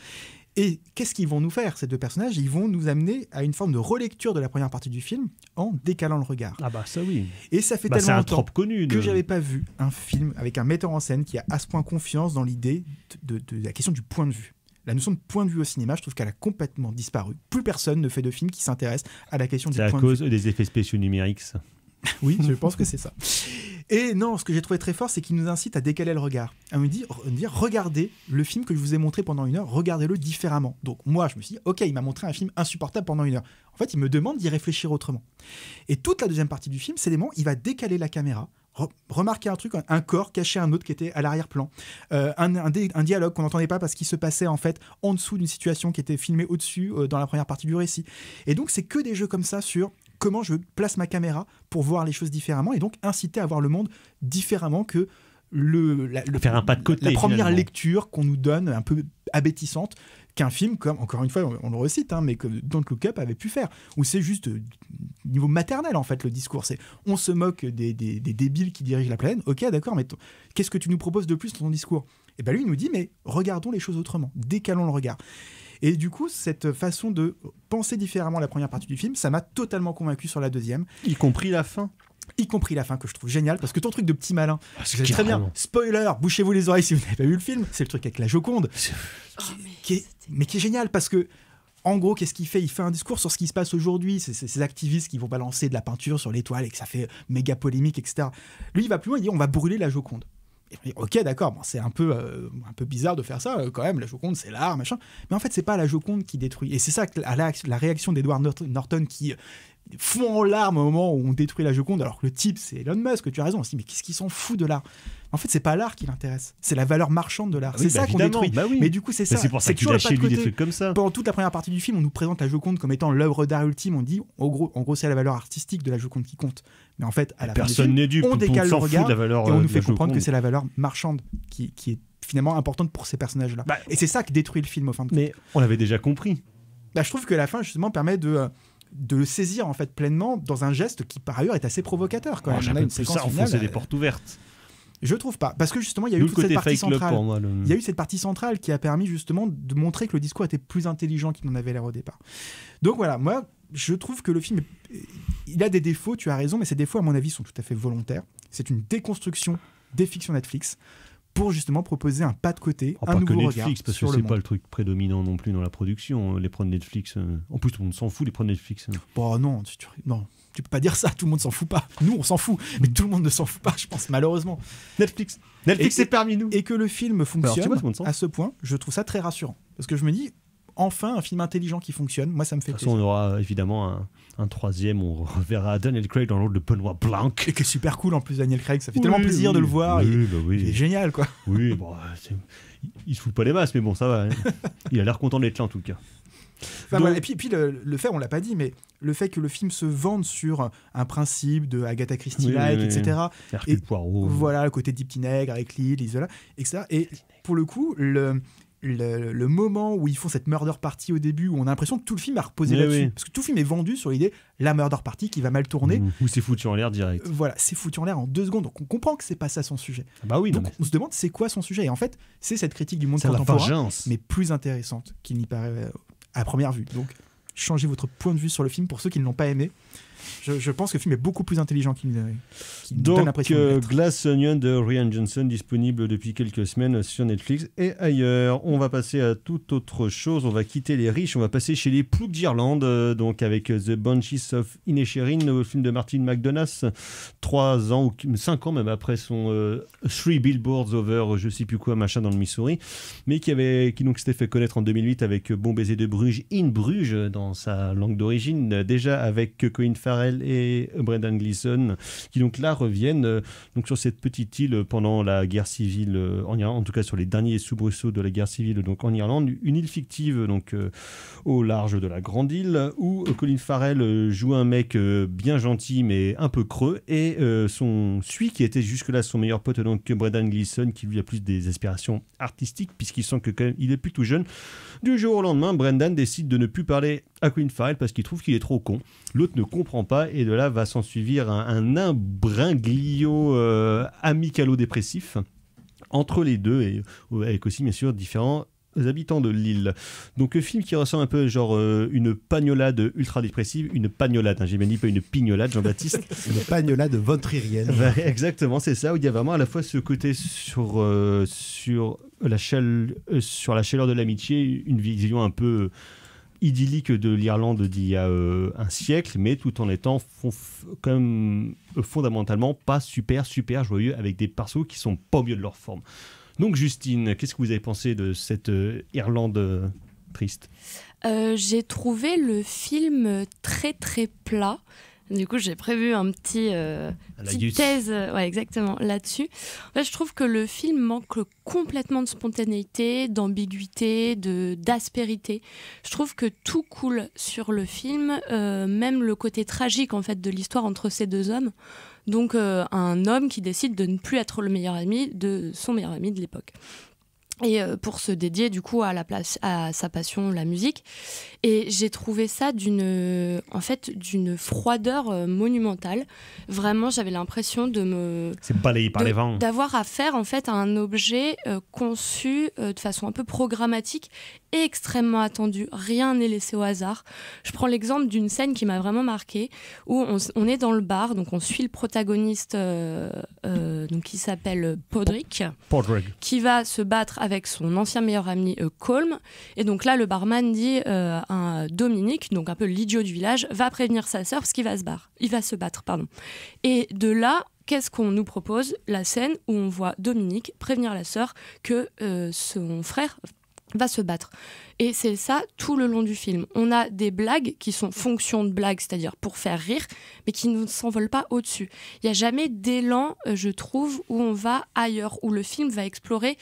Et qu'est-ce qu'ils vont nous faire, ces deux personnages ? Ils vont nous amener à une forme de relecture de la première partie du film en décalant le regard. Ah bah ça oui. Et ça fait tellement longtemps connu que j'avais pas vu un film avec un metteur en scène qui a à ce point confiance dans l'idée de la question du point de vue. La notion de point de vue au cinéma, je trouve qu'elle a complètement disparu. Plus personne ne fait de film qui s'intéresse à la question du point de vue. C'est à cause des effets spéciaux numériques, ça. Oui, je pense que c'est ça. Et non, ce que j'ai trouvé très fort, c'est qu'il nous incite à décaler le regard. À me dire, regardez le film que je vous ai montré pendant 1 heure, regardez-le différemment. Donc moi, je me suis dit, ok, il m'a montré un film insupportable pendant 1 heure. En fait, il me demande d'y réfléchir autrement. Et toute la deuxième partie du film, c'est des moments, il va décaler la caméra, remarquer un truc, un corps caché un autre qui était à l'arrière-plan, un dialogue qu'on n'entendait pas parce qu'il se passait en fait en dessous d'une situation qui était filmée au-dessus dans la première partie du récit. Et donc, c'est que des jeux comme ça sur comment je place ma caméra pour voir les choses différemment et donc inciter à voir le monde différemment que faire un pas de côté, la première lecture qu'on nous donne un peu abétissante qu'un film comme, encore une fois on le recite, mais que Don't Look Up avait pu faire, où c'est juste niveau maternel en fait le discours, c'est on se moque des débiles qui dirigent la planète, ok d'accord, mais qu'est-ce que tu nous proposes de plus dans ton discours ? Et bien lui il nous dit mais regardons les choses autrement, décalons le regard. Et du coup, cette façon de penser différemment la première partie du film, ça m'a totalement convaincu sur la deuxième. Y compris la fin. Y compris la fin, que je trouve génial, parce que ton truc de petit malin, c'est très bien. Spoiler, bouchez-vous les oreilles si vous n'avez pas vu le film, c'est le truc avec la Joconde, qui est génial, parce que en gros, qu'est-ce qu'il fait ? Il fait un discours sur ce qui se passe aujourd'hui, ces activistes qui vont balancer de la peinture sur l'étoile et que ça fait méga polémique, etc. Lui, il va plus loin, il dit on va brûler la Joconde. Ok, d'accord, bon, c'est un peu bizarre de faire ça, quand même, la Joconde, c'est l'art, machin. Mais en fait, c'est pas la Joconde qui détruit. Et c'est ça, la réaction d'Edward Norton qui fond en larmes au moment où on détruit la Joconde, alors que le type, c'est Elon Musk, tu as raison. On se dit, mais qu'est-ce qu'il s'en fout de l'art? En fait, c'est pas l'art qui l'intéresse, c'est la valeur marchande de l'art. Oui, C'est ça qu'on détruit. Oui. Mais du coup, c'est ça. C'est pour ça qu'il toujours a le pas de chez lui des côté. trucs comme ça. Pendant toute la première partie du film, on nous présente la Joconde comme étant l'œuvre d'art ultime. On dit, en gros, c'est la valeur artistique de la Joconde qui compte. Mais en fait, à la fin du Personne film, n'est dupe, on décale le s'en fout regard de la valeur, et on nous de fait la comprendre Joconde. que c'est la valeur marchande qui est finalement importante pour ces personnages-là. Et c'est ça qui détruit le film au fin de compte. Mais on l'avait déjà compris. Je trouve que la fin, justement, permet de le saisir en fait pleinement dans un geste qui par ailleurs est assez provocateur quand même. On a une séquence finale, enfoncer des portes ouvertes. Je trouve pas, parce que justement il y a eu toute cette partie centrale. Il y a eu cette partie centrale qui a permis justement de montrer que le discours était plus intelligent qu'il n'en avait l'air au départ. Donc voilà, moi je trouve que le film il a des défauts, tu as raison, mais ces défauts à mon avis sont tout à fait volontaires. C'est une déconstruction des fictions Netflix pour justement proposer un pas de côté, un nouveau regard Netflix, parce que sur c'est le pas monde. le truc prédominant non plus dans la production, les prods Netflix. En plus, tout le monde s'en fout, les prods Netflix. Bon, non, tu peux pas dire ça, tout le monde s'en fout pas. Nous, on s'en fout, mais tout le monde ne s'en fout pas, je pense, malheureusement. Netflix, c'est parmi nous. Et que le film fonctionne Alors, tu vois, à ce point, je trouve ça très rassurant. Parce que je me dis, enfin, un film intelligent qui fonctionne, moi, ça me fait plaisir. De toute façon, on aura évidemment un troisième, on reverra Daniel Craig dans le rôle de Benoît Blanc. Et qui est super cool en plus, Daniel Craig, ça fait tellement plaisir de le voir. Il est génial, quoi. Oui, bon, il se fout pas les masses, mais bon, ça va. Hein. Il a l'air content d'être là, en tout cas. Enfin, voilà. Et puis le fait, on l'a pas dit, mais le fait que le film se vende sur un principe de Agatha Christie-like, etc. Hercule Poirot. Voilà, le côté des petits nègres avec Lille, Isola, etc. Et pour le coup, le moment où ils font cette murder party au début, où on a l'impression que tout le film a reposé là-dessus. Parce que tout le film est vendu sur l'idée, la murder party qui va mal tourner. Ou c'est foutu en l'air direct. Voilà, c'est foutu en l'air en 2 secondes. Donc on comprend que c'est pas ça son sujet. Bah oui, donc on se demande c'est quoi son sujet. Et en fait, c'est cette critique du monde contemporain, mais plus intéressante qu'il n'y paraît à première vue. Donc changez votre point de vue sur le film pour ceux qui ne l'ont pas aimé. Je pense que le film est beaucoup plus intelligent qu'il donne l'impression d'être. Glass Onion de Rian Johnson, disponible depuis quelques semaines sur Netflix et ailleurs. On va passer à toute autre chose. On va quitter les riches. On va passer chez les ploucs d'Irlande, donc avec The Banshees of Inisherin, le film de Martin McDonagh, 3 ans ou 5 ans même après son Three Billboards Over, je sais plus quoi, machin dans le Missouri, mais qui donc s'était fait connaître en 2008 avec Bon baiser de Bruges, In Bruges dans sa langue d'origine, déjà avec Colin Farrell et Brendan Gleeson, qui donc là reviennent donc sur cette petite île pendant la guerre civile en Irlande, en tout cas sur les derniers soubresauts de la guerre civile donc en Irlande, une île fictive donc au large de la grande île où Colin Farrell joue un mec bien gentil mais un peu creux et celui qui était jusque-là son meilleur pote donc Brendan Gleeson, qui lui a plus des aspirations artistiques puisqu'il sent que quand même il est plus tout jeune. Du jour au lendemain, Brendan décide de ne plus parler à Colin Farrell parce qu'il trouve qu'il est trop con. L'autre ne comprend pas et de là va s'en suivre un imbringlio amicalo-dépressif entre les deux et avec aussi bien sûr différents habitants de l'île. Donc un film qui ressemble un peu genre une pagnolade ultra dépressive, une pagnolade, hein, j'ai bien dit pas une pignolade, Jean-Baptiste. Une pagnolade ventririenne. Exactement, c'est ça, où il y a vraiment à la fois ce côté sur la chaleur de l'amitié, une vision un peu idyllique de l'Irlande d'il y a un siècle, mais tout en étant quand même fondamentalement pas super joyeux, avec des persos qui sont pas au mieux de leur forme. Donc Justine, qu'est-ce que vous avez pensé de cette Irlande triste ? J'ai trouvé le film très très plat. Du coup, j'ai prévu un petite thèse exactement, là-dessus. En fait, je trouve que le film manque complètement de spontanéité, d'ambiguïté, d'aspérité. Je trouve que tout coule sur le film, même le côté tragique en fait, de l'histoire entre ces deux hommes. Donc, un homme qui décide de ne plus être le meilleur ami de son meilleur ami de l'époque. Et pour se dédier du coup à sa passion, la musique. Et j'ai trouvé ça d'une froideur monumentale. Vraiment, j'avais l'impression c'est balayé par les vents. D'avoir affaire en fait à un objet conçu de façon un peu programmatique et extrêmement attendu. Rien n'est laissé au hasard. Je prends l'exemple d'une scène qui m'a vraiment marquée, où on est dans le bar, donc on suit le protagoniste donc qui s'appelle Podrick, qui va se battre avec son ancien meilleur ami Colm. Et donc là, le barman dit à Dominique, donc un peu l'idiot du village, va prévenir sa sœur parce qu'il va se battre. Et de là, qu'est-ce qu'on nous propose ? La scène où on voit Dominique prévenir la sœur que son frère va se battre. Et c'est ça tout le long du film. On a des blagues qui sont fonction de blagues, c'est-à-dire pour faire rire, mais qui ne s'envolent pas au-dessus. Il n'y a jamais d'élan, je trouve, où on va ailleurs, où le film va explorer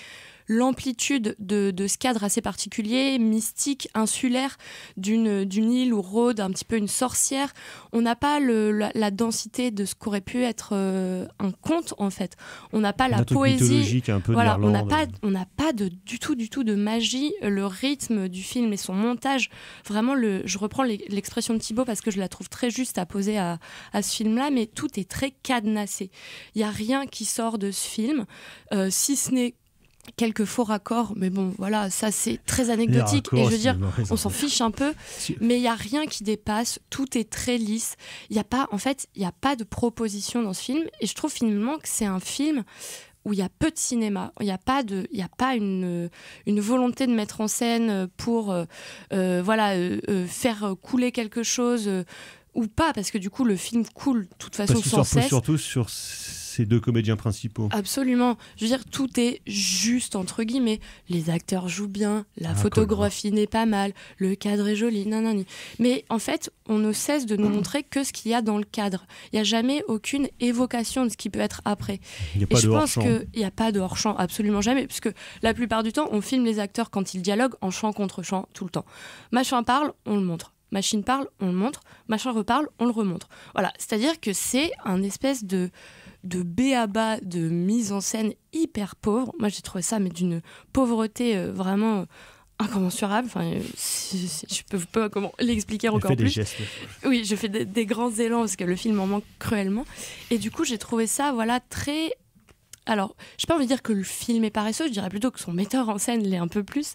l'amplitude de ce cadre assez particulier, mystique, insulaire, d'une île où rôde un petit peu une sorcière. On n'a pas la densité de ce qu'aurait pu être un conte, en fait. On n'a pas la poésie. Un peu voilà, de on n'a pas du tout de magie. Le rythme du film et son montage, vraiment, je reprends l'expression de Thibaut parce que je la trouve très juste à poser à ce film-là, mais tout est très cadenassé. Il n'y a rien qui sort de ce film, si ce n'est quelques faux raccords, mais bon, voilà, ça c'est très anecdotique et je veux dire, on s'en fiche un peu, mais il n'y a rien qui dépasse, tout est très lisse. Il n'y a pas de proposition dans ce film et je trouve finalement que c'est un film où il y a peu de cinéma, il n'y a pas une volonté de mettre en scène pour faire couler quelque chose ou pas, parce que du coup le film coule de toute façon sans cesse. Surtout sur ces deux comédiens principaux. Absolument. Je veux dire, tout est juste, entre guillemets. Les acteurs jouent bien, la photographie n'est pas mal, le cadre est joli, nanani. Mais en fait, on ne cesse de nous montrer que ce qu'il y a dans le cadre. Il n'y a jamais aucune évocation de ce qui peut être après. Il n'y a pas de hors-champ. Je pense qu'il n'y a pas de hors-champ, absolument jamais, puisque la plupart du temps, on filme les acteurs quand ils dialoguent en chant contre chant, tout le temps. Machin parle, on le montre. Machine parle, on le montre. Machin reparle, on le remontre. Voilà, c'est-à-dire que c'est un espèce de b.a.-ba de mise en scène hyper pauvre. Moi, j'ai trouvé ça mais d'une pauvreté vraiment incommensurable. Enfin, je peux pas comment l'expliquer encore plus. Gestes. Oui, je fais des grands élans parce que le film en manque cruellement. Et du coup, j'ai trouvé ça très... Alors, je n'ai pas envie de dire que le film est paresseux, je dirais plutôt que son metteur en scène l'est un peu plus.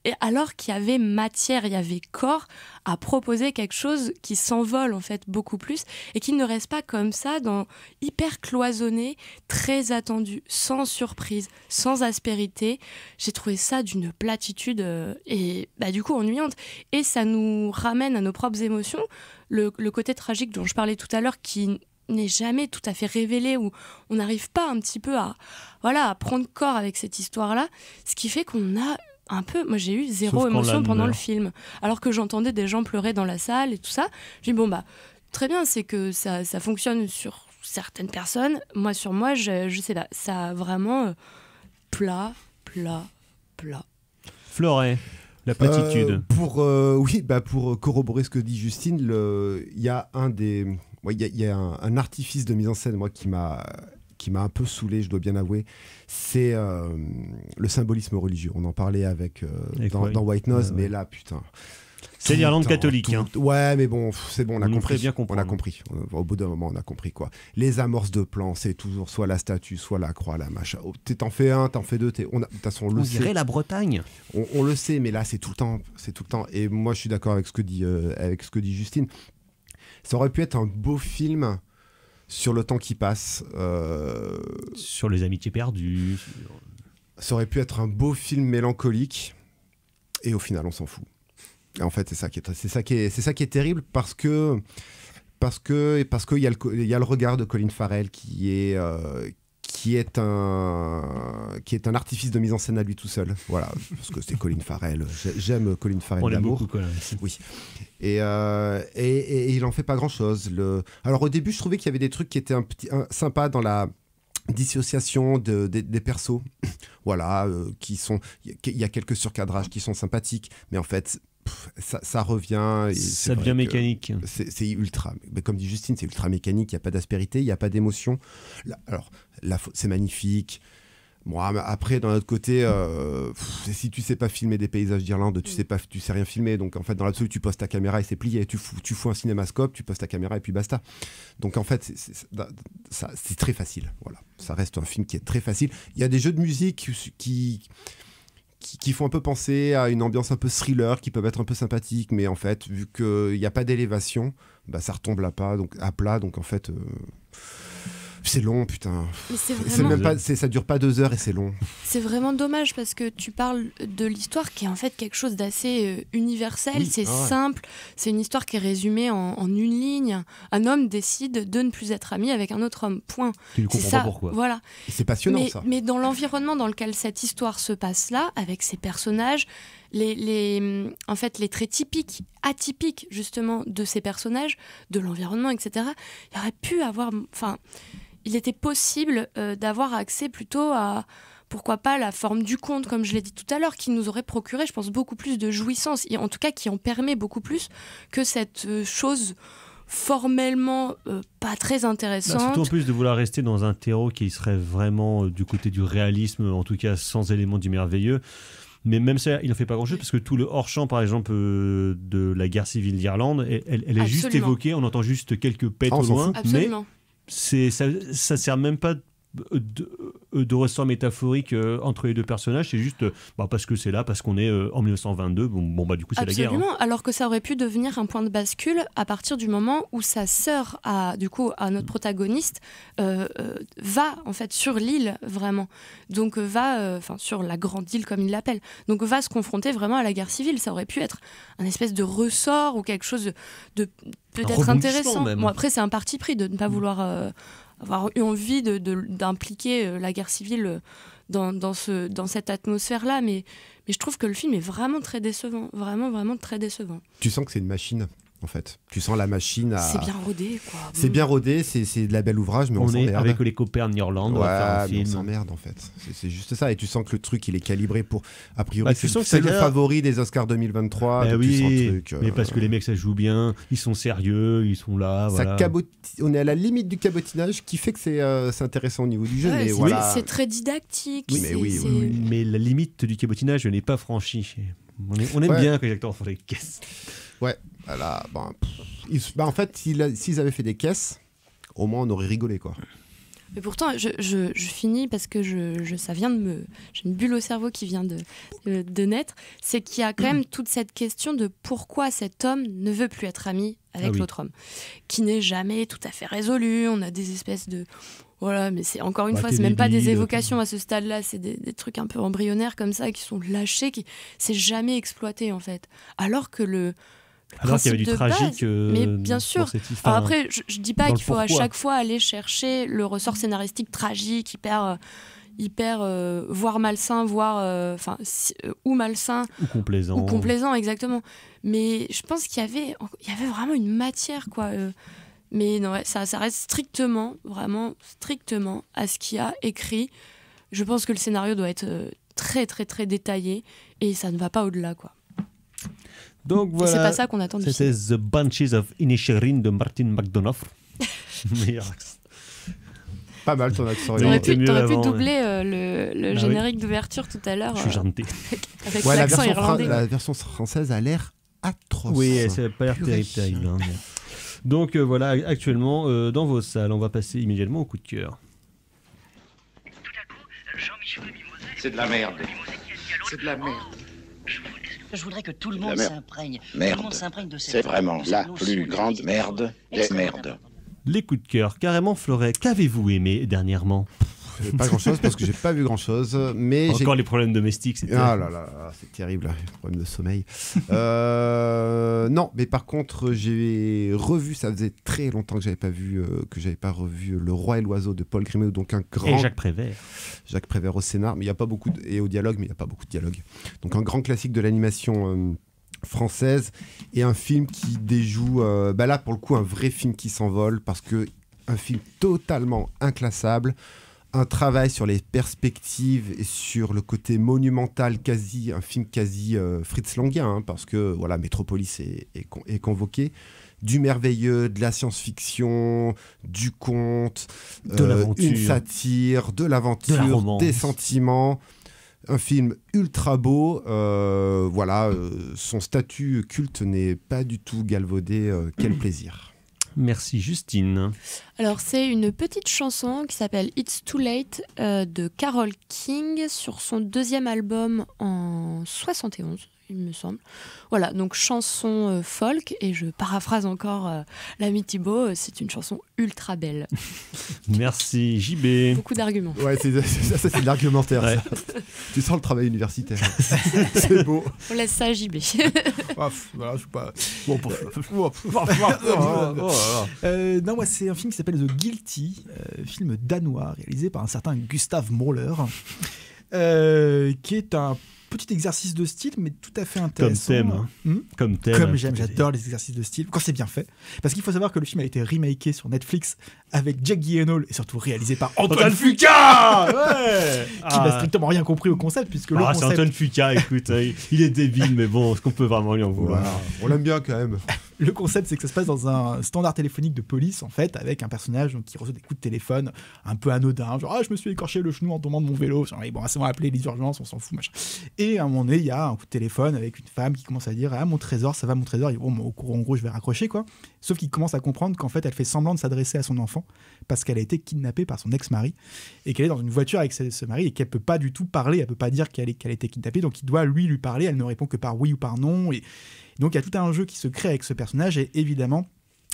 Et alors qu'il y avait matière, il y avait corps à proposer quelque chose qui s'envole en fait beaucoup plus et qui ne reste pas comme ça hyper cloisonné, très attendu, sans surprise, sans aspérité. J'ai trouvé ça d'une platitude et du coup ennuyante. Et ça nous ramène à nos propres émotions. Le côté tragique dont je parlais tout à l'heure qui n'est jamais tout à fait révélé, où on n'arrive pas un petit peu à prendre corps avec cette histoire-là, ce qui fait qu'on a un peu... Moi, j'ai eu zéro émotion pendant le film, alors que j'entendais des gens pleurer dans la salle et tout ça. J'ai dit, très bien, c'est que ça fonctionne sur certaines personnes. Moi, sur moi, je sais pas. Ça a vraiment plat. Fleuret, la platitude. Pour corroborer ce que dit Justine, il y a un artifice de mise en scène, moi, qui m'a un peu saoulé, je dois bien avouer, c'est le symbolisme religieux. On en parlait dans White Noise, mais là, putain... C'est l'Irlande catholique. Ouais, mais bon, c'est bon, on a compris. Bien on a compris. Au bout d'un moment, on a compris, quoi. Les amorces de plans, c'est toujours soit la statue, soit la croix, la machin. T'en fais un, t'en fais deux. De toute façon, on le sait. dirait la Bretagne. On le sait, mais là, c'est tout le temps. Et moi, je suis d'accord avec ce que dit Justine. Ça aurait pu être un beau film sur le temps qui passe. Sur les amitiés perdues. Ça aurait pu être un beau film mélancolique. Et au final, on s'en fout. Et en fait, c'est ça qui est terrible parce que il y a le regard de Colin Farrell qui est un artifice de mise en scène à lui tout seul. Voilà, parce que c'est Colin Farrell. J'aime Colin Farrell d'amour. On l'aime beaucoup, Colin. Oui. Et il en fait pas grand-chose. Alors au début, je trouvais qu'il y avait des trucs qui étaient sympas dans la dissociation des persos. Voilà, il y a quelques surcadrages qui sont sympathiques, mais en fait... Ça revient. Ça devient mécanique. C'est ultra. Mais comme dit Justine, c'est ultra mécanique. Il n'y a pas d'aspérité, il n'y a pas d'émotion. Alors, c'est magnifique. Bon, après, d'un autre côté, si tu sais pas filmer des paysages d'Irlande, tu sais rien filmer. Donc, en fait, dans l'absolu, tu poses ta caméra et c'est plié. Tu fous un cinémascope, tu poses ta caméra et puis basta. Donc, en fait, c'est très facile. Voilà. Ça reste un film qui est très facile. Il y a des jeux de musique qui font un peu penser à une ambiance un peu thriller, qui peuvent être un peu sympathiques, mais en fait, vu qu'il n'y a pas d'élévation, ça retombe à plat, donc en fait... C'est long, putain. Ça dure pas 2 heures et c'est long. C'est vraiment dommage parce que tu parles de l'histoire qui est en fait quelque chose d'assez universel. Oui. C'est simple. C'est une histoire qui est résumée en une ligne. Un homme décide de ne plus être ami avec un autre homme. Point. Tu ne comprends pas pourquoi. Voilà. Et c'est passionnant, ça. Mais dans l'environnement dans lequel cette histoire se passe là, avec ses personnages, en fait, les traits typiques, atypiques justement de ces personnages, de l'environnement, etc. Il aurait pu avoir, enfin, il était possible d'avoir accès plutôt à, pourquoi pas, la forme du conte, comme je l'ai dit tout à l'heure, qui nous aurait procuré, je pense, beaucoup plus de jouissance, et en tout cas qui en permet beaucoup plus que cette chose formellement pas très intéressante. Surtout en plus de vouloir rester dans un terreau qui serait vraiment du côté du réalisme, en tout cas sans éléments du merveilleux. Mais même ça, il n'en fait pas grand-chose, parce que tout le hors-champ, par exemple, de la guerre civile d'Irlande, elle est juste évoquée, on entend juste quelques pètes au loin, mais ça sert même pas de ressort métaphorique entre les deux personnages, c'est juste parce que c'est là, parce qu'on est en 1922, du coup c'est la guerre. Absolument, alors que ça aurait pu devenir un point de bascule à partir du moment où sa sœur, à notre protagoniste, va en fait sur l'île vraiment, donc sur la grande île comme il l'appelle, donc va se confronter vraiment à la guerre civile. Ça aurait pu être un espèce de ressort ou quelque chose de peut-être intéressant. Bon, après c'est un parti pris de ne pas vouloir avoir eu envie d'impliquer la guerre civile dans cette atmosphère-là, mais je trouve que le film est vraiment très décevant, vraiment très décevant. Tu sens que c'est une machine, en fait. Tu sens la machine à... C'est bien rodé, quoi. C'est bien rodé, c'est de la belle ouvrage, mais on s'emmerde. On est avec les copains d'Irlande, on va faire un film. On s'emmerde, en fait. C'est juste ça, et tu sens que le truc, il est calibré pour... A priori, c'est le favori des Oscars 2023. Oui, tu sens le truc, mais parce que les mecs, ça joue bien, ils sont sérieux, ils sont là, voilà. On est à la limite du cabotinage, qui fait que c'est intéressant au niveau du jeu, mais voilà. C'est très didactique. Oui, mais la limite du cabotinage, je n'ai pas franchi. On aime bien que les acteurs font des caisses. Ouais, voilà. En fait, s'ils avaient fait des caisses, au moins on aurait rigolé, quoi. Mais pourtant, je finis parce que ça vient de me... J'ai une bulle au cerveau qui vient de naître. C'est qu'il y a quand même toute cette question de pourquoi cet homme ne veut plus être ami avec l'autre homme, qui n'est jamais tout à fait résolu. On a des espèces de... Voilà, mais c'est encore une fois, c'est même pas des évocations à ce stade-là, c'est des trucs un peu embryonnaires comme ça, qui sont lâchés, c'est jamais exploité en fait. Alors que alors qu'il y avait du tragique. Mais bien sûr. Alors après, je dis pas qu'il faut à chaque fois aller chercher le ressort scénaristique tragique, hyper voire malsain, ou malsain. Ou complaisant. Ou complaisant, exactement. Mais je pense qu'il y avait vraiment une matière, quoi. Mais non, ça reste strictement à ce qu'il y a écrit. Je pense que le scénario doit être très, très, très détaillé et ça ne va pas au-delà, quoi. Donc voilà, c'est pas ça qu'on attend du film. C'était The Banshees of Inisherin de Martin McDonagh. Pas mal ton accent. T'aurais pu doubler le générique d'ouverture tout à l'heure. Je suis gentil. Avec l'accent irlandais. La version française a l'air atroce. Oui, ça n'a pas l'air terrible. Hein, mais... Donc voilà, actuellement, dans vos salles, on va passer immédiatement au coup de cœur. C'est de la merde. C'est de la merde. Je voudrais que tout le monde s'imprègne. Merde. Tout le monde s'imprègne de cette... C'est vraiment la plus grande merde des merdes. Les coups de cœur, carrément Fleuret, qu'avez-vous aimé dernièrement ? Pas grand-chose parce que j'ai pas vu grand-chose. Mais encore les problèmes domestiques, c'est terrible. Ah là là, c'est terrible, les problèmes de sommeil. Non, mais par contre, j'ai revu, ça faisait très longtemps que j'avais pas revu Le Roi et l'Oiseau de Paul Griméo, donc un grand... Et Jacques Prévert. Jacques Prévert au scénar, mais il y a pas beaucoup et au dialogue, mais il y a pas beaucoup de dialogue. Donc un grand classique de l'animation française et un film qui déjoue, là pour le coup un vrai film qui s'envole parce que un film totalement inclassable. Un travail sur les perspectives et sur le côté monumental, un film quasi Fritz Langien, parce que voilà, Métropolis est convoqué. Du merveilleux, de la science-fiction, du conte, de l'aventure, une satire, de l'aventure, des sentiments. Un film ultra beau. Son statut culte n'est pas du tout galvaudé. Quel plaisir. Merci Justine. Alors c'est une petite chanson qui s'appelle It's Too Late de Carole King sur son deuxième album en 71, il me semble. Voilà, donc chanson folk, et je paraphrase encore l'ami Thibaut, c'est une chanson ultra belle. Merci JB. Beaucoup d'arguments. Ouais, c'est de l'argumentaire. Ouais. Tu sens le travail universitaire. C'est beau. On laisse ça à JB. Voilà, je suis pas... Bon, non, moi c'est un film qui s'appelle The Guilty, film danois réalisé par un certain Gustav Mahler, qui est un petit exercice de style, mais tout à fait intéressant. Comme thème. Comme j'aime, j'adore les exercices de style, quand c'est bien fait. Parce qu'il faut savoir que le film a été remaké sur Netflix avec Jake Gyllenhaal et surtout réalisé par Antoine Fuqua, qui n'a strictement rien compris au concept, puisque le concept... c'est Antoine Fuqua, écoute, il est débile, mais bon, est-ce qu'on peut vraiment lui en vouloir? On l'aime bien quand même. Le concept, c'est que ça se passe dans un standard téléphonique de police, en fait, avec un personnage qui reçoit des coups de téléphone un peu anodins, genre je me suis écorché le genou en tombant de mon vélo, genre, bon, c'est bon, appeler les urgences, on s'en fout, machin. Et à un moment donné, il y a un coup de téléphone avec une femme qui commence à dire mon trésor, ça va mon trésor, et bon, en gros, je vais raccrocher, quoi. Sauf qu'il commence à comprendre qu'en fait, elle fait semblant de s'adresser à son enfant parce qu'elle a été kidnappée par son ex-mari et qu'elle est dans une voiture avec ce mari et qu'elle peut pas du tout parler, elle peut pas dire qu'elle a été kidnappée, donc il doit lui parler, elle ne répond que par oui ou par non, et donc il y a tout un jeu qui se crée avec ce personnage, et évidemment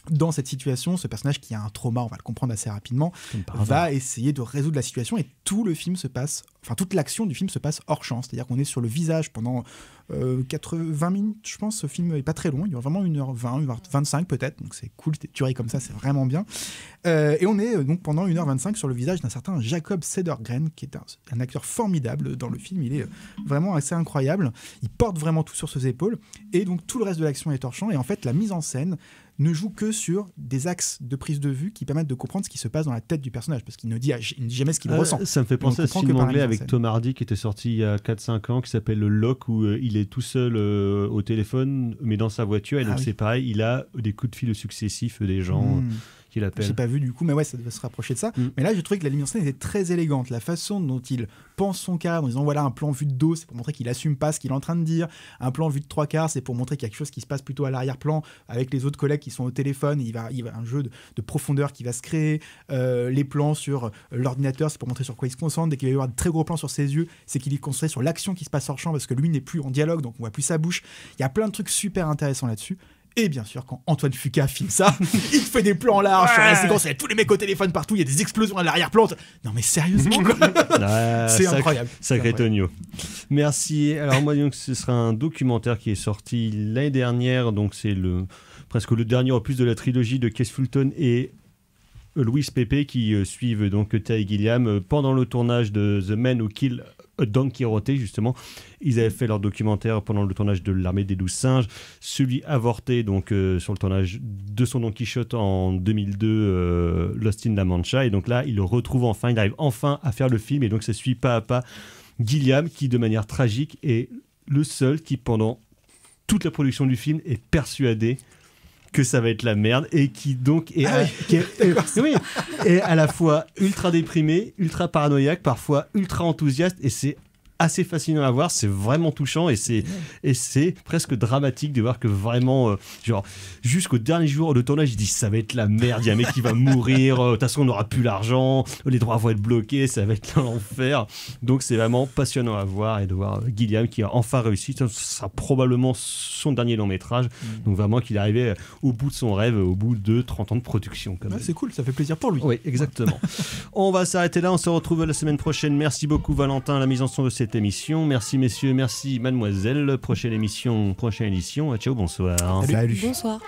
dans cette situation, ce personnage qui a un trauma, on va le comprendre assez rapidement, va essayer de résoudre la situation, et tout le film se passe, enfin toute l'action du film se passe hors champ, c'est-à-dire qu'on est sur le visage pendant 20 minutes, je pense. Ce film est pas très long, il dure vraiment 1h20, 1h25 peut-être, donc c'est cool, duré comme ça, c'est vraiment bien. Et on est donc pendant 1h25 sur le visage d'un certain Jacob Cedergren, qui est un acteur formidable dans le film, il est vraiment assez incroyable, il porte vraiment tout sur ses épaules, et donc tout le reste de l'action est hors champ, et en fait la mise en scène ne joue que sur des axes de prise de vue qui permettent de comprendre ce qui se passe dans la tête du personnage, parce qu'il ne dit jamais ce qu'il ressent. Ça me fait penser à ce film anglais avec Tom Hardy qui était sorti il y a 4-5 ans, qui s'appelle Le Lock, où il est tout seul au téléphone, mais dans sa voiture, et donc c'est pareil, il a des coups de fil successifs des gens... qu'il appelle. J'ai pas vu du coup, mais ouais, ça devait se rapprocher de ça. Mais là, j'ai trouvé que la mise en scène était très élégante. La façon dont il pense son cadre, en disant voilà, un plan vue de dos, c'est pour montrer qu'il assume pas ce qu'il est en train de dire. Un plan vue de 3/4, c'est pour montrer qu'il y a quelque chose qui se passe plutôt à l'arrière-plan avec les autres collègues qui sont au téléphone. Il va un jeu de profondeur qui va se créer. Les plans sur l'ordinateur, c'est pour montrer sur quoi il se concentre. Dès qu'il va y avoir de très gros plans sur ses yeux, c'est qu'il est concentré sur l'action qui se passe hors champ parce que lui n'est plus en dialogue, donc on voit plus sa bouche. Il y a plein de trucs super intéressants là-dessus. Et bien sûr, quand Antoine Fuqua filme ça, il fait des plans larges sur la séquence, il y a tous les mecs au téléphone partout, il y a des explosions à l'arrière-plan. Non mais sérieusement, quoi. C'est incroyable. Sacré Tonio. Merci. Alors moi, donc, ce sera un documentaire qui est sorti l'année dernière, donc c'est presque le dernier opus de la trilogie de Keith Fulton et Louis Pepe qui suivent donc Terry Gilliam pendant le tournage de The Man Who Killed Don Quirote, justement. Ils avaient fait leur documentaire pendant le tournage de L'Armée des 12 singes, celui avorté donc sur le tournage de son Don Quichotte en 2002, Lost in La Mancha, et donc là il le retrouve enfin, il arrive enfin à faire le film, et donc ça suit pas à pas Gilliam qui de manière tragique est le seul qui pendant toute la production du film est persuadé que ça va être la merde, et qui donc est, est à la fois ultra déprimé, ultra paranoïaque, parfois ultra enthousiaste, et c'est assez fascinant à voir, c'est vraiment touchant, et c'est presque dramatique de voir que vraiment genre jusqu'au dernier jour de tournage, il dit ça va être la merde, il y a un mec qui va mourir, de toute façon on n'aura plus l'argent, les droits vont être bloqués, ça va être l'enfer. Donc c'est vraiment passionnant à voir, et de voir Gilliam qui a enfin réussi, ça sera probablement son dernier long métrage, donc vraiment qu'il est arrivé au bout de son rêve, au bout de 30 ans de production. C'est cool, ça fait plaisir pour lui. Oui, exactement. On va s'arrêter là, on se retrouve la semaine prochaine. Merci beaucoup Valentin à la mise en son de cette émission. Merci messieurs, merci mademoiselle. Prochaine édition. Ciao, bonsoir. Salut. Bonsoir.